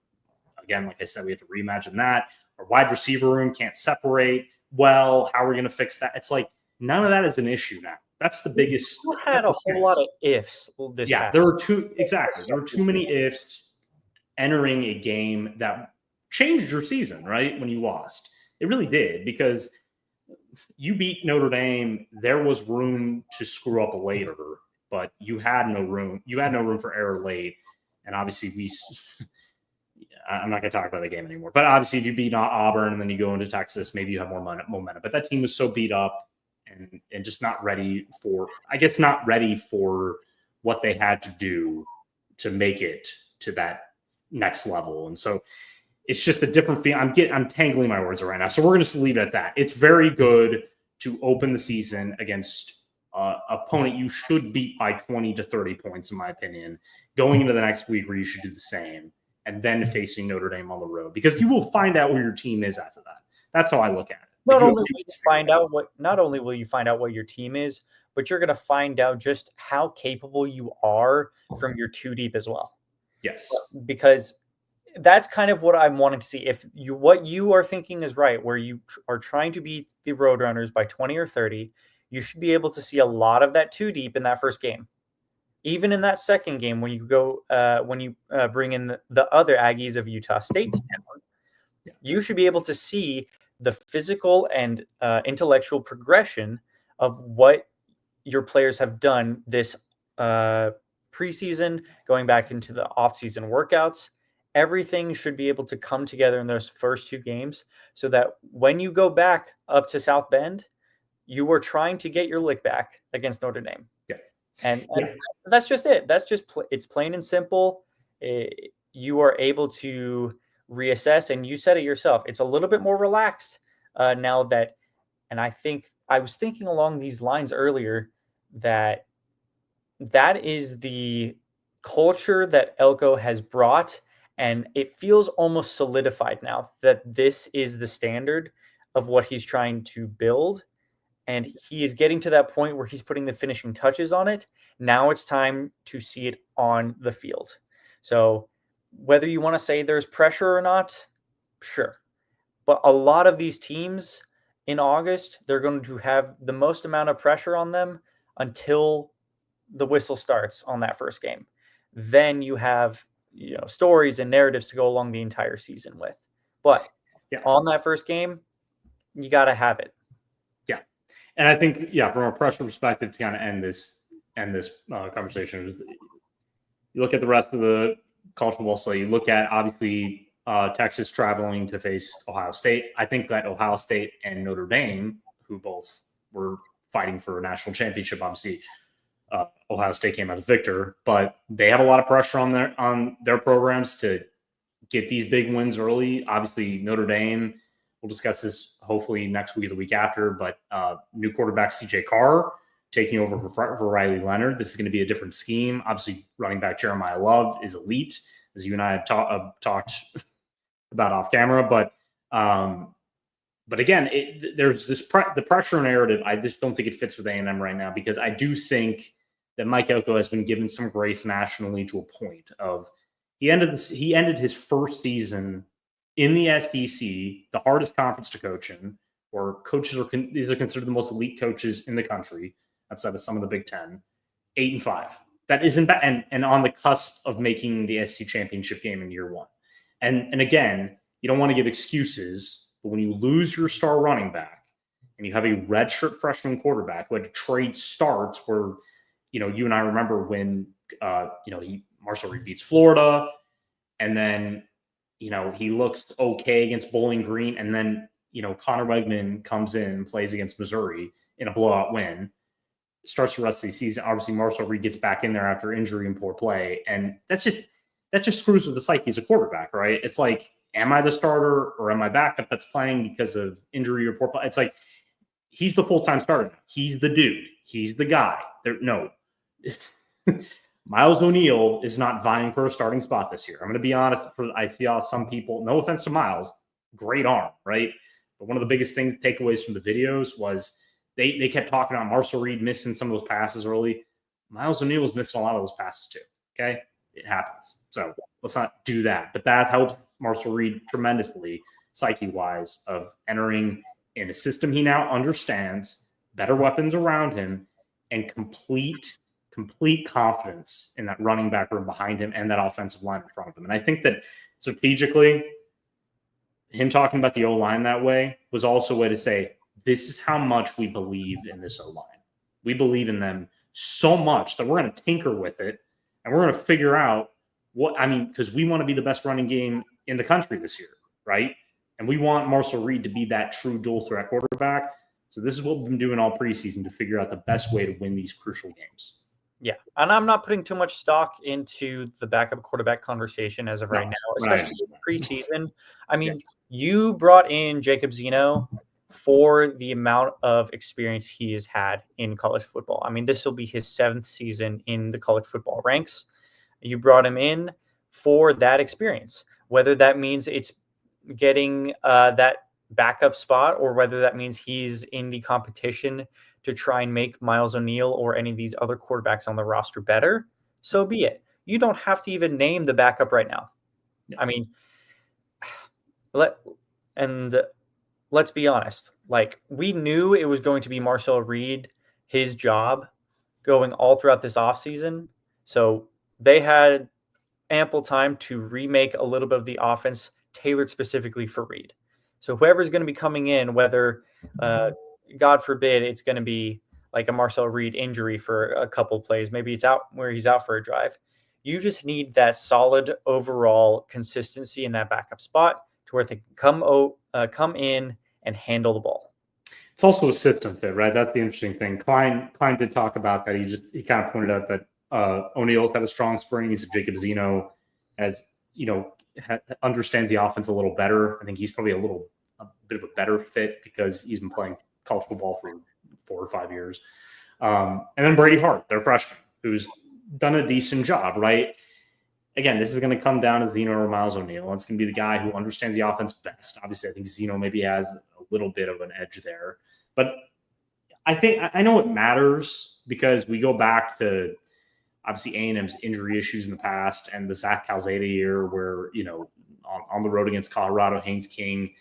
again, like I said, we have to reimagine that. Our wide receiver room can't separate well. How are we going to fix that? It's like none of that is an issue now. That's the biggest. You had a whole lot of ifs this past. There were there were too many ifs entering a game that changed your season, right? When you lost. It really did, because you beat Notre Dame. There was room to screw up later, but you had no room. You had no room for error late. And obviously I'm not going to talk about the game anymore, but obviously if you beat Auburn and then you go into Texas, maybe you have more momentum, but that team was so beat up and just not ready for what they had to do to make it to that next level. And so it's just a different feeling. I'm tangling my words right now. So we're going to just leave it at that. It's very good to open the season against opponent you should beat by 20 to 30 points, in my opinion, going into the next week where you should do the same, and then facing Notre Dame on the road, because you will find out where your team is after that. That's how I look at it. Not only will you find out what your team is, but you're going to find out just how capable you are from your 2 deep as well. Yes. Because that's kind of what I'm wanting to see. If what you are thinking is right, where you are trying to beat the Roadrunners by 20 or 30, you should be able to see a lot of that 2 deep in that first game. Even in that second game, when you go, bring in the other Aggies of Utah State, you should be able to see the physical and intellectual progression of what your players have done this preseason, going back into the offseason workouts. Everything should be able to come together in those first 2 games, so that when you go back up to South Bend, you were trying to get your lick back against Notre Dame. Yeah. And that's just it. That's just it's plain and simple. You are able to reassess, and you said it yourself. It's a little bit more relaxed now that, and I think I was thinking along these lines earlier that is the culture that Elko has brought, and it feels almost solidified now that this is the standard of what he's trying to build. And he is getting to that point where he's putting the finishing touches on it. Now it's time to see it on the field. So whether you want to say there's pressure or not, sure. But a lot of these teams in August, they're going to have the most amount of pressure on them until the whistle starts on that first game. Then you have stories and narratives to go along the entire season with. But on that first game, you got to have it. Yeah. And I think, from a pressure perspective, to kind of end this conversation, you look at the rest of the college football slate. You look at, obviously, Texas traveling to face Ohio State. I think that Ohio State and Notre Dame, who both were fighting for a national championship, obviously, Ohio State came out as victor, but they have a lot of pressure on their programs to get these big wins early. Obviously, Notre Dame, we'll discuss this hopefully next week or the week after, but new quarterback CJ Carr taking over for Riley Leonard. This is going to be a different scheme. Obviously, running back Jeremiah Love is elite, as you and I have talked about off camera. But again, there's the pressure narrative. I just don't think it fits with A&M right now, because I do think that Mike Elko has been given some grace nationally to a point of He ended his first season in the SEC, the hardest conference to coach in, where these are considered the most elite coaches in the country outside of some of the Big Ten, 8-5. That isn't bad, and on the cusp of making the SEC championship game in year one. And again, you don't want to give excuses, but when you lose your star running back and you have a redshirt freshman quarterback who had to trade starts, where you and I remember when Marcel Reed beats Florida, and then he looks okay against Bowling Green, and then Connor Wegman comes in and plays against Missouri in a blowout win, starts the rest of the season. Obviously, Marcel Reed gets back in there after injury and poor play, and that just screws with the psyche as a quarterback, right? It's like, am I the starter or am I backup that's playing because of injury or poor play? It's like, he's the full-time starter now. He's the dude. He's the guy. No. Miles O'Neill is not vying for a starting spot this year. I'm going to be honest. I see some people, no offense to Miles, great arm, right? But one of the biggest takeaways from the videos was they kept talking about Marcel Reed missing some of those passes early. Miles O'Neill was missing a lot of those passes too, okay? It happens. So let's not do that. But that helps Marcel Reed tremendously, psyche-wise, of entering in a system he now understands, better weapons around him, and complete confidence in that running back room behind him and that offensive line in front of him. And I think that strategically, him talking about the O-line that way was also a way to say, this is how much we believe in this O-line. We believe in them so much that we're going to tinker with it, and we're going to figure out because we want to be the best running game in the country this year, right? And we want Marcel Reed to be that true dual threat quarterback. So this is what we've been doing all preseason to figure out the best way to win these crucial games. Yeah, and I'm not putting too much stock into the backup quarterback conversation as of right now, especially preseason. I mean, you brought in Jacob Zeno for the amount of experience he has had in college football. I mean, this will be his 7th season in the college football ranks. You brought him in for that experience, whether that means it's getting that backup spot or whether that means he's in the competition to try and make Miles O'Neill or any of these other quarterbacks on the roster better, so be it. You don't have to even name the backup right now. Yeah. I mean, let's be honest. Like, we knew it was going to be Marcel Reed, his job, going all throughout this offseason. So they had ample time to remake a little bit of the offense tailored specifically for Reed. So whoever's going to be coming in, whether God forbid it's going to be like a Marcel Reed injury for a couple plays, maybe it's out where he's out for a drive. You just need that solid overall consistency in that backup spot to where they can come in and handle the ball. It's also a system fit, right? That's the interesting thing. Klein did talk about that. He kind of pointed out that O'Neill's had a strong spring. He said Jacob Zeno understands the offense a little better. I think he's probably a bit of a better fit because he's been playing college football for 4 or 5 years. And then Brady Hart, their freshman, who's done a decent job, right? Again, this is going to come down to Zeno or Miles O'Neill. It's going to be the guy who understands the offense best. Obviously, I think Zeno maybe has a little bit of an edge there. But I know it matters because we go back to obviously A&M's injury issues in the past and the Zach Calzada year where, on the road against Colorado, Haynes King,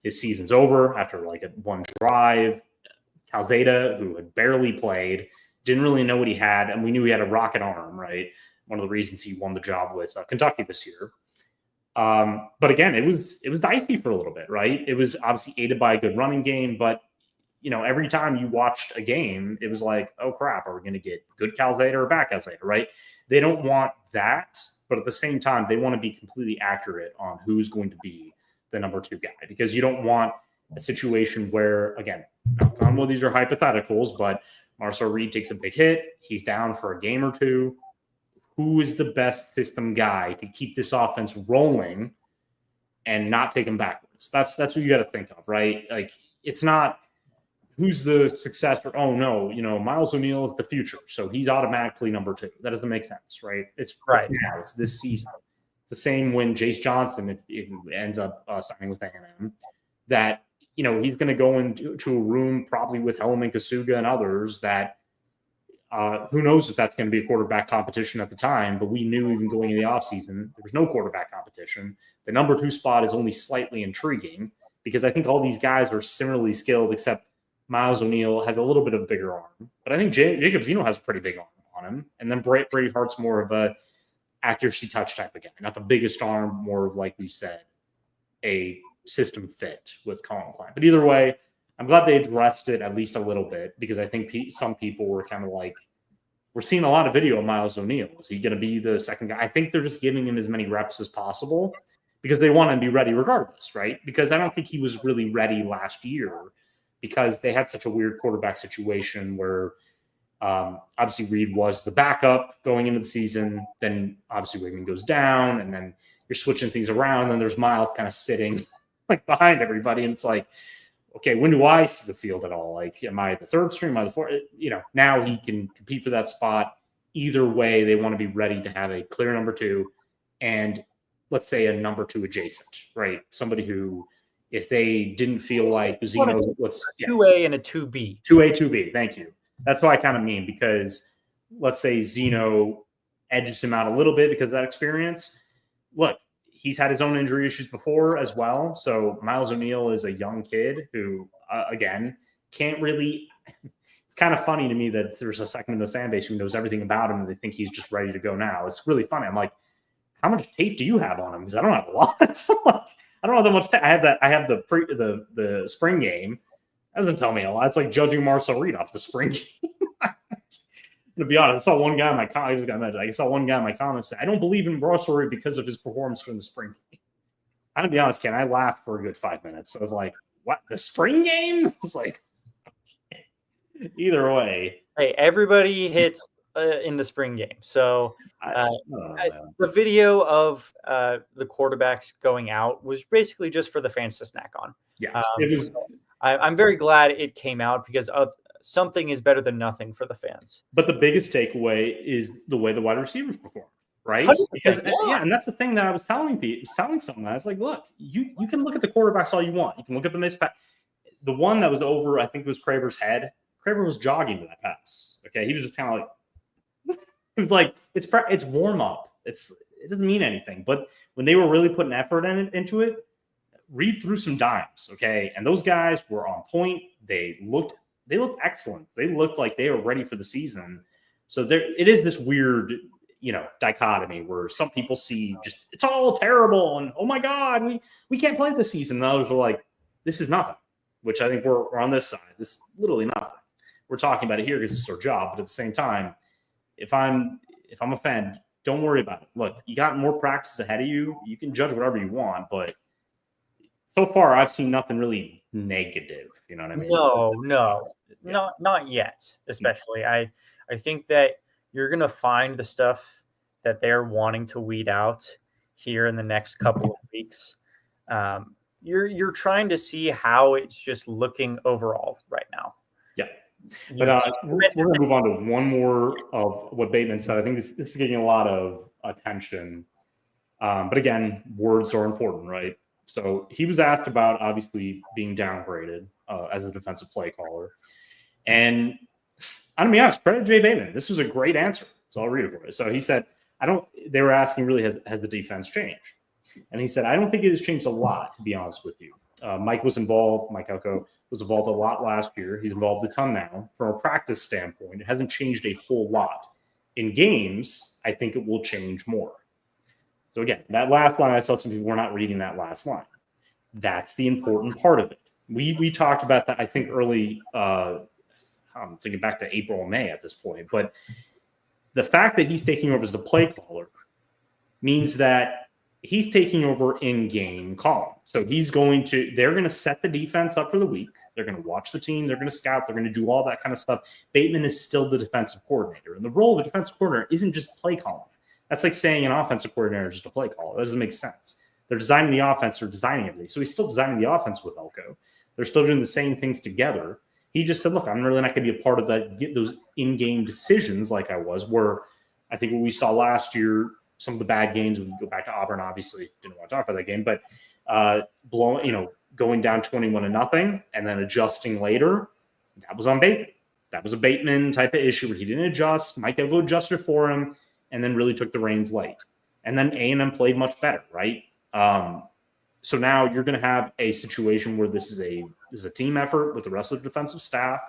his season's over after like one drive. Calzada, who had barely played, didn't really know what he had, and we knew he had a rocket arm, right? One of the reasons he won the job with Kentucky this year. But again, it was dicey for a little bit, right? It was obviously aided by a good running game, but every time you watched a game, it was like, oh crap, are we going to get good Calzada or bad Calzada, right? They don't want that, but at the same time, they want to be completely accurate on who's going to be the number 2 guy, because you don't want a situation where, again, these are hypotheticals, but Marcel Reed takes a big hit. He's down for a game or 2. Who is the best system guy to keep this offense rolling and not take him backwards? That's what you got to think of, right? Like, it's not who's the successor. Oh no, Miles O'Neill is the future, so he's automatically number 2. That doesn't make sense, right? It's right now. It's this season. It's the same when Jayce Johnson, if he ends up signing with A&M, that he's going to go into a room probably with Hellman, Kasuga, and others that Who knows if that's going to be a quarterback competition at the time, but we knew even going into the offseason, there was no quarterback competition. The number 2 spot is only slightly intriguing because I think all these guys are similarly skilled, except Miles O'Neill has a little bit of a bigger arm. But I think Jacob Zeno has a pretty big arm on him. And then Brady Hart's more of a accuracy touch type of guy. Not the biggest arm, more of, like we said, a system fit with Colin Klein. But either way, I'm glad they addressed it at least a little bit because I think some people were kind of like, we're seeing a lot of video of Miles O'Neill. Is he going to be the second guy? I think they're just giving him as many reps as possible because they want him to be ready regardless, right? Because I don't think he was really ready last year because they had such a weird quarterback situation where obviously Reed was the backup going into the season. Then obviously Wigman goes down and then you're switching things around. And then there's Miles kind of sitting like behind everybody. And it's like, okay, when do I see the field at all? Like, am I the third string? Am I the fourth? Now he can compete for that spot. Either way, they want to be ready to have a clear number 2 and let's say a number 2 adjacent, right? Somebody who, if they didn't feel like Zeno, 2A and a 2B. 2A, 2B. Thank you. That's what I kind of mean because let's say Zeno edges him out a little bit because of that experience. Look, he's had his own injury issues before as well. So Miles O'Neill is a young kid who, again, can't really – it's kind of funny to me that there's a segment of the fan base who knows everything about him and they think he's just ready to go now. It's really funny. I'm like, how much tape do you have on him? Because I don't have a lot. I don't know that much. I have the spring game. That doesn't tell me a lot. It's like judging Marcel Reed off the spring game. To be honest, I saw one guy in my comments say, I don't believe in Marcel Reed because of his performance during the spring game. I'm going to be honest, Ken, I laughed for a good 5 minutes. I was like, what? The spring game? I was like, okay. Either way. Hey, everybody hits in the spring game. So the video of the quarterbacks going out was basically just for the fans to snack on. Yeah. I'm very glad it came out because something is better than nothing for the fans. But the biggest takeaway is the way the wide receivers perform, right? Because and that's the thing that I was telling someone. I was like, look, you can look at the quarterbacks all you want. You can look at the missed pass. The one that was over, I think it was Craver's head. Craver was jogging to that pass. Okay, he was just kind of like, it was like it's warm up. It doesn't mean anything. But when they were really putting effort into it, Reed threw some dimes. Okay, and those guys were on point. They looked excellent. They looked like they were ready for the season. So it is this weird, dichotomy where some people see just it's all terrible and oh my God, we can't play this season. And others are like, this is nothing. Which I think we're on this side. This is literally nothing. We're talking about it here because it's our job, but at the same time, if I'm a fan, don't worry about it. Look, you got more practice ahead of you. You can judge whatever you want, but so far I've seen nothing really negative. You know what I mean? No. Not yet, especially. I think that you're going to find the stuff that they're wanting to weed out here in the next couple of weeks. You're trying to see how it's just looking overall right now. Yeah. But we're going to move on to one more of what Bateman said. I think this is getting a lot of attention. But again, words are important, right? So he was asked about obviously being downgraded as a defensive play caller. And I'm going to be honest, credit Jay Bateman. This was a great answer. So I'll read it for you. So he said, they were asking really, has the defense changed? And he said, I don't think it has changed a lot, to be honest with you. Mike Elko was involved a lot last year. He's involved a ton now. From a practice standpoint, it hasn't changed a whole lot. In games, I think it will change more. So again, that last line, I saw some people were not reading that last line. That's the important part of it. We talked about that, I think, early I'm thinking back to April and May at this point. But the fact that he's taking over as the play caller means that he's taking over in-game calling. So they're going to set the defense up for the week. They're going to watch the team. They're going to scout. They're going to do all that kind of stuff. Bateman is still the defensive coordinator. And the role of the defensive coordinator isn't just play calling. That's like saying an offensive coordinator is just a play caller. That doesn't make sense. They're designing the offense. They're designing everything. So he's still designing the offense with Elko. They're still doing the same things together. He just said, look, I'm really not going to be a part of that, get those in-game decisions like I was, where I think what we saw last year, some of the bad games, we can go back to Auburn, obviously didn't want to talk about that game, but going down 21-0 and then adjusting later, that was on Bateman. that was a Bateman type of issue where he didn't adjust. Mike Elko adjusted for him and then really took the reins late. And then A&M played much better, right? So now you're going to have a situation where this is a team effort with the rest of the defensive staff.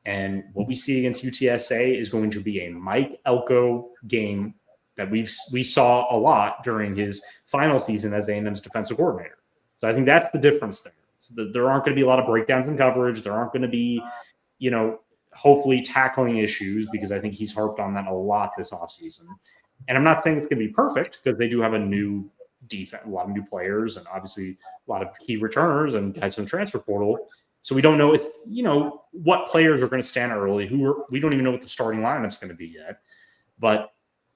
And what we see against UTSA is going to be a Mike Elko game that we saw a lot during his final season as A&M's defensive coordinator. So I think that's the difference there. So there aren't going to be a lot of breakdowns in coverage. There aren't going to be, hopefully tackling issues, because I think he's harped on that a lot this offseason. And I'm not saying it's going to be perfect, because they do have a new defense, a lot of new players, and obviously a lot of key returners and guys from the transfer portal. So we don't know if, what players are going to stand early. We don't even know what the starting lineup's going to be yet. But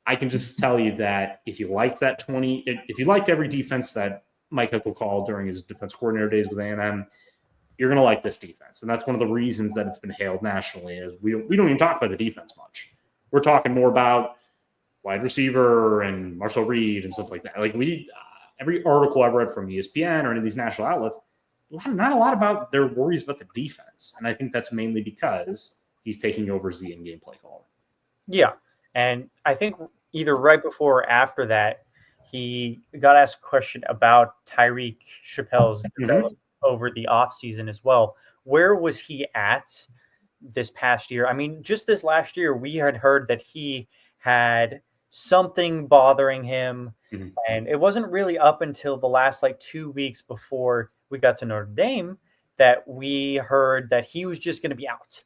I can just tell you that if you liked if you liked every defense that Mike Elko called during his defense coordinator days with A&M, you're going to like this defense. And that's one of the reasons that it's been hailed nationally, is we don't even talk about the defense much. We're talking more about wide receiver and Marcel Reed and stuff like that. Like every article I've read from ESPN or any of these national outlets, not a lot about their worries about the defense. And I think that's mainly because he's taking over as the in-game play caller. Yeah. And I think either right before or after that, he got asked a question about Tyreek Chappelle's development over the offseason as well. Where was he at this past year? I mean, just this last year, we had heard that he had something bothering him. Mm-hmm. And it wasn't really up until the last 2 weeks before we got to Notre Dame that we heard that he was just going to be out,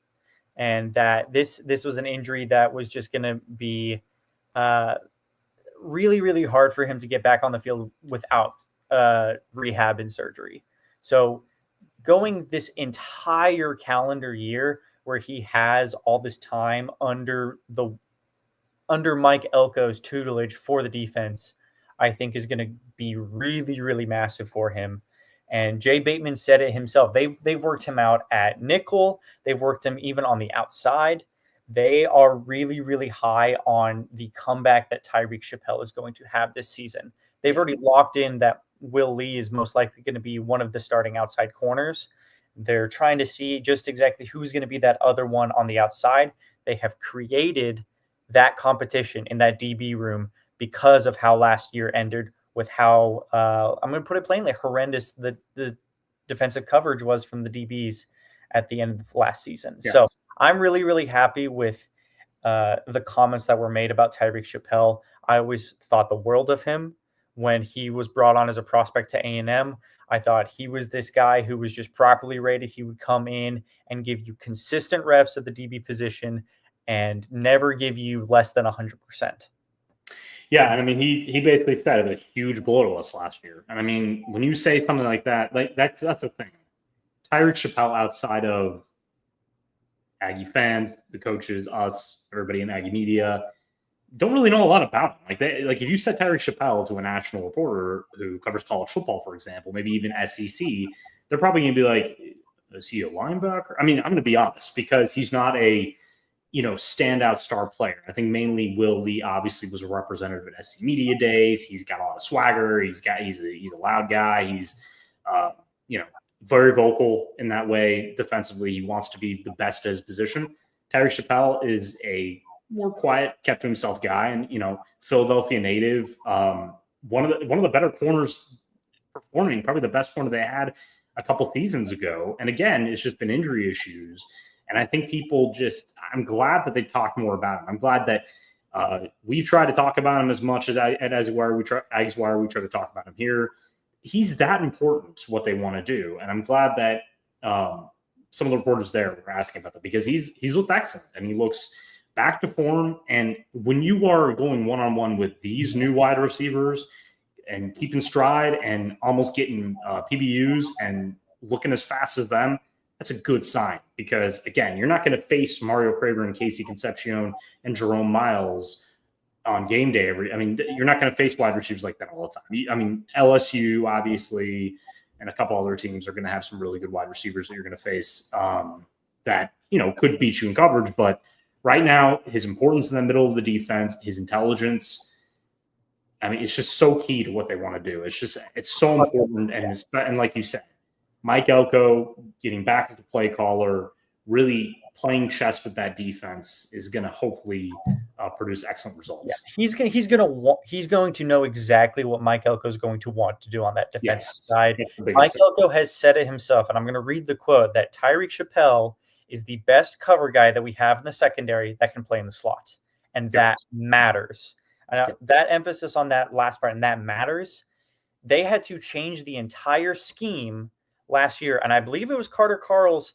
and that this was an injury that was just going to be really, really hard for him to get back on the field without rehab and surgery. So going this entire calendar year where he has all this time under Mike Elko's tutelage for the defense, I think is going to be really, really massive for him. And Jay Bateman said it himself. They've worked him out at nickel. They've worked him even on the outside. They are really, really high on the comeback that Tyreek Chappelle is going to have this season. They've already locked in that Will Lee is most likely going to be one of the starting outside corners. They're trying to see just exactly who's going to be that other one on the outside. They have created that competition in that DB room because of how last year ended, with how, I'm going to put it plainly, horrendous the defensive coverage was from the DBs at the end of last season. Yeah. So I'm really, really happy with the comments that were made about Tyreek Chappelle. I always thought the world of him when he was brought on as a prospect to A&M. I thought he was this guy who was just properly rated. He would come in and give you consistent reps at the DB position and never give you less than 100%. Yeah, and I mean, he basically said it was a huge blow to us last year. And I mean, when you say something like that, that's the thing. Tyreek Chappelle, outside of Aggie fans, the coaches, us, everybody in Aggie media, don't really know a lot about him. If you said Tyreek Chappelle to a national reporter who covers college football, for example, maybe even SEC, they're probably going to be like, is he a linebacker? I mean, I'm going to be honest, because he's not a standout star player. I think mainly Will Lee obviously was a representative at SC Media Days. He's got a lot of swagger. He's a loud guy. He's very vocal in that way. Defensively, he wants to be the best at his position. Tyreek Chappelle is a more quiet, kept to himself guy, and Philadelphia native. One of the better corners performing, probably the best corner they had a couple seasons ago. And again, it's just been injury issues. And I think I'm glad that they talk more about him. I'm glad that we've tried to talk about him as much as Aggies Wire we try to talk about him here. He's that important to what they want to do. And I'm glad that some of the reporters there were asking about that, because he's looked excellent and he looks back to form. And when you are going one-on-one with these new wide receivers and keeping stride and almost getting PBUs and looking as fast as them, that's a good sign, because, again, you're not going to face Mario Craver and Casey Concepcion and Jerome Miles on game day. You're not going to face wide receivers like that all the time. LSU, obviously, and a couple other teams are going to have some really good wide receivers that you're going to face that, could beat you in coverage. But right now, his importance in the middle of the defense, his intelligence, it's just so key to what they want to do. It's so important. And like you said, Mike Elko getting back as the play caller, really playing chess with that defense is going to hopefully produce excellent results. Yeah. He's going to know exactly what Mike Elko is going to want to do on that defensive side. Mike Elko has said it himself, and I'm going to read the quote, that Tyreek Chappelle is the best cover guy that we have in the secondary that can play in the slot, and that matters. That emphasis on that last part, and that matters. They had to change the entire scheme last year, and I believe it was Carter Carl's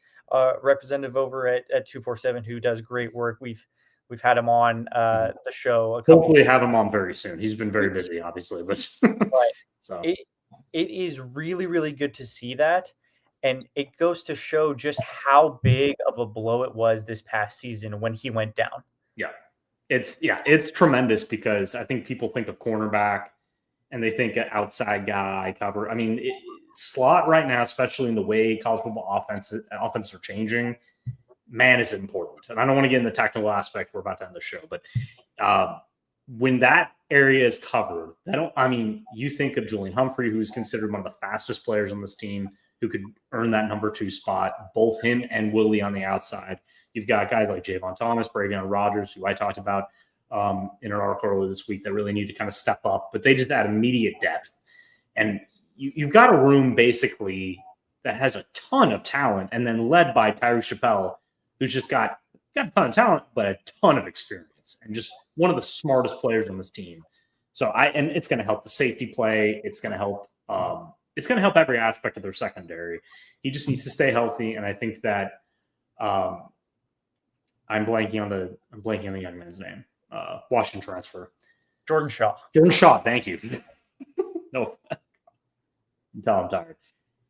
representative over at 247 who does great work. We've had him on the show. Hopefully have him on very soon. He's been very busy, obviously, but so it is really, really good to see that. And it goes to show just how big of a blow it was this past season when he went down. It's tremendous because I think people think of cornerback and they think an outside guy cover. I mean, slot right now, especially in the way college football offenses are changing, man, is important. And I don't want to get in the technical aspect. We're about to end the show, but when that area is covered, you think of Julian Humphrey, who's considered one of the fastest players on this team, who could earn that number 2 spot, both him and Willie on the outside. You've got guys like Javon Thomas, Bravion Rogers, who I talked about in an article earlier this week that really need to kind of step up, but they just add immediate depth. And you've got a room basically that has a ton of talent, and then led by Tyreek Chappelle, who's just got a ton of talent, but a ton of experience, and just one of the smartest players on this team. So and it's going to help the safety play. It's going to help. It's going to help every aspect of their secondary. He just needs to stay healthy, and I think that I'm blanking on the young man's name. Washington transfer. Jordan Shaw. Thank you. No, until I'm tired.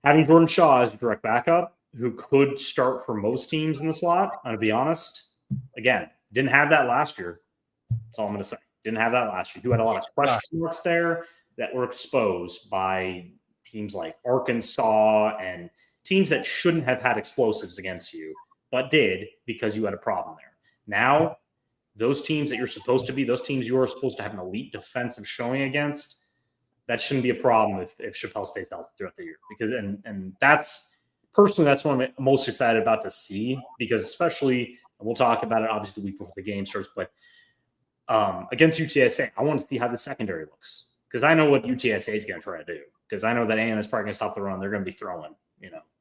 Having Jordan Shaw as a direct backup, who could start for most teams in the slot. I'm going to be honest. Again, didn't have that last year. That's all I'm going to say. Didn't have that last year. You had a lot of question marks there that were exposed by teams like Arkansas and teams that shouldn't have had explosives against you, but did because you had a problem there. Now, those teams that you're supposed to be, those teams you are supposed to have an elite defensive showing against, that shouldn't be a problem if Chappelle stays healthy throughout the year. Because and that's personally, that's what I'm most excited about to see, because especially, and we'll talk about it obviously the week before the game starts, but against UTSA, I want to see how the secondary looks, because I know what UTSA is going to try to do, because I know that A&M is probably going to stop the run. They're going to be throwing,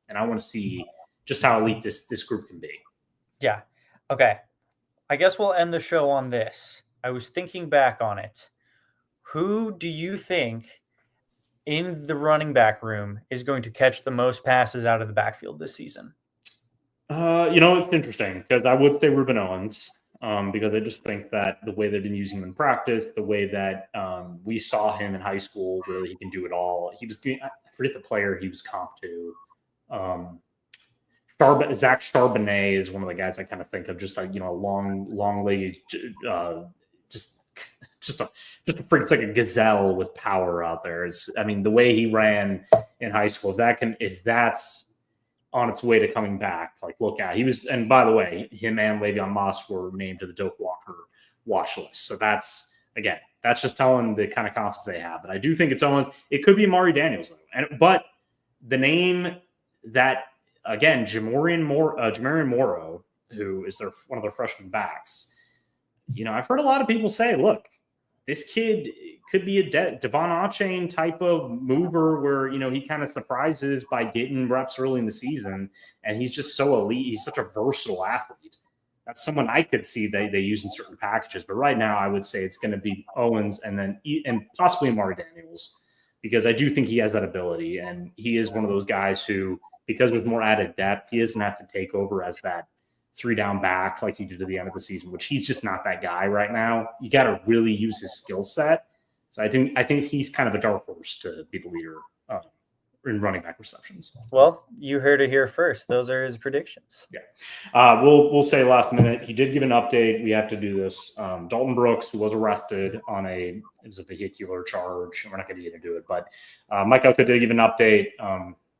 and I want to see just how elite this group can be. Yeah. Okay. I guess we'll end the show on this. I was thinking back on it. Who do you think in the running back room is going to catch the most passes out of the backfield this season? It's interesting, because I would say Ruben Owens, because I just think that the way they've been using him in practice, the way that we saw him in high school, really he can do it all. He was, I forget the player he was comped to. Zach Charbonnet is one of the guys I kind of think of, just like, long-legged, just a freak, like a gazelle with power out there. The way he ran in high school, that's on its way to coming back. Like, look at, he was, and by the way, him and Le'Veon Moss were named to the Doak Walker watch list. So that's just telling the kind of confidence they have. But I do think it's Owens. It could be Amari Daniels, though. But the name that, again, Jamarian Morrow, who is one of their freshman backs. I've heard a lot of people say, look, this kid could be a Devon Achane type of mover where, he kind of surprises by getting reps early in the season. And he's just so elite. He's such a versatile athlete. That's someone I could see they use in certain packages. But right now I would say it's going to be Owens and possibly Amari Daniels, because I do think he has that ability. And he is one of those guys who, because with more added depth, he doesn't have to take over as that 3-down back like he did at the end of the season, which he's just not that guy right now. You got to really use his skill set. So I think he's kind of a dark horse to be the leader in running back receptions. Well, you heard it here first. Those are his predictions. Yeah. We'll say last minute, he did give an update. We have to do this. Dalton Brooks, who was arrested on it was a vehicular charge, and we're not going to get into it, but Mike Elko did give an update.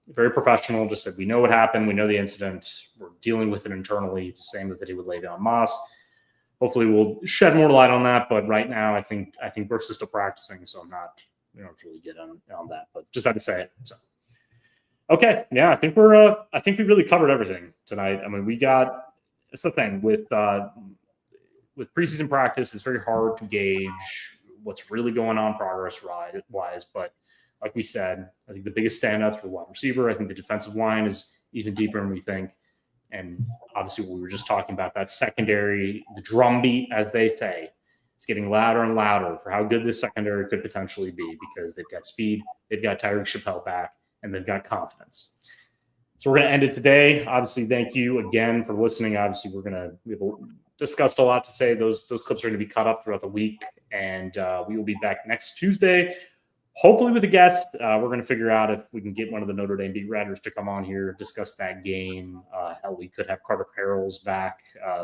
Very professional, just said, we know what happened. We know the incident. We're dealing with it internally. The same that he would lay down Moss. Hopefully we'll shed more light on that. But right now, I think Brooks is still practicing. So we don't really get on that, but just had to say it. So, okay. Yeah, I think we really covered everything tonight. We got it's the thing with preseason practice. It's very hard to gauge what's really going on progress-wise. But like we said, I think the biggest standouts were wide receiver. I think the defensive line is even deeper than we think. And obviously, we were just talking about that secondary, the drumbeat, as they say. It's getting louder and louder for how good this secondary could potentially be because they've got speed, they've got Tyreek Chappelle back, and they've got confidence. So we're going to end it today. Obviously, thank you again for listening. Obviously, we've discussed a lot to say. Those clips are going to be cut up throughout the week, and we will be back next Tuesday, hopefully with a guest. We're going to figure out if we can get one of the Notre Dame beat writers to come on here, discuss that game. Hell, we could have Carter Carroll's back.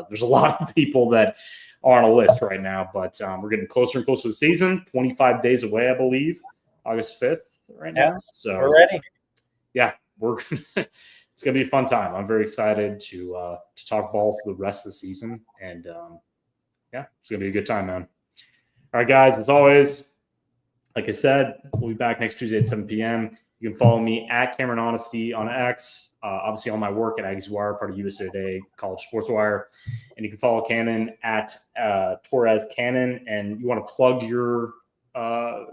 There's a lot of people that are on a list right now, but we're getting closer and closer to the season. 25 days away, I believe, August 5th right now. So we're ready. Yeah, it's going to be a fun time. I'm very excited to talk ball for the rest of the season, and it's going to be a good time, man. All right, guys, as always, like I said, we'll be back next Tuesday at 7 p.m. You can follow me at Cameron Honesty on X. Obviously, all my work at Aggies Wire, part of USA Today, College Sports Wire. And you can follow Cannon at Torres Cannon. And you want to plug your y'all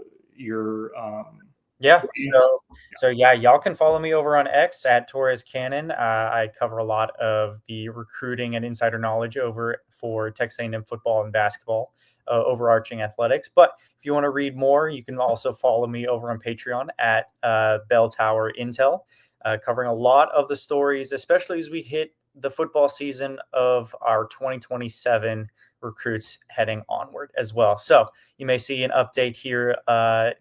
can follow me over on X at Torres Cannon. I cover a lot of the recruiting and insider knowledge over for Texas A&M football and basketball. Overarching athletics. But if you want to read more, you can also follow me over on Patreon at Bell Tower Intel, covering a lot of the stories, especially as we hit the football season of our 2027 recruits heading onward as well. So you may see an update here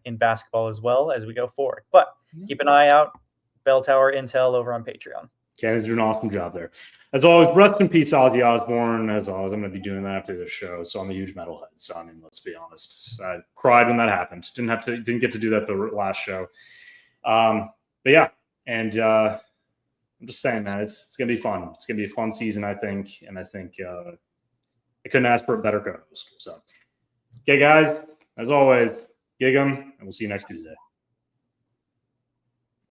in basketball as well as we go forward. But keep an eye out, Bell Tower Intel over on Patreon. Cannon's doing an awesome job there. As always, rest in peace, Ozzy Osbourne. As always, I'm going to be doing that after this show. So I'm a huge metalhead. So I mean, let's be honest. I cried when that happened. Didn't get to do that the last show. But yeah, and I'm just saying, man, it's going to be fun. It's going to be a fun season, I think, and I think I couldn't ask for a better co-host. So, okay, guys, as always, gig 'em, and we'll see you next Tuesday.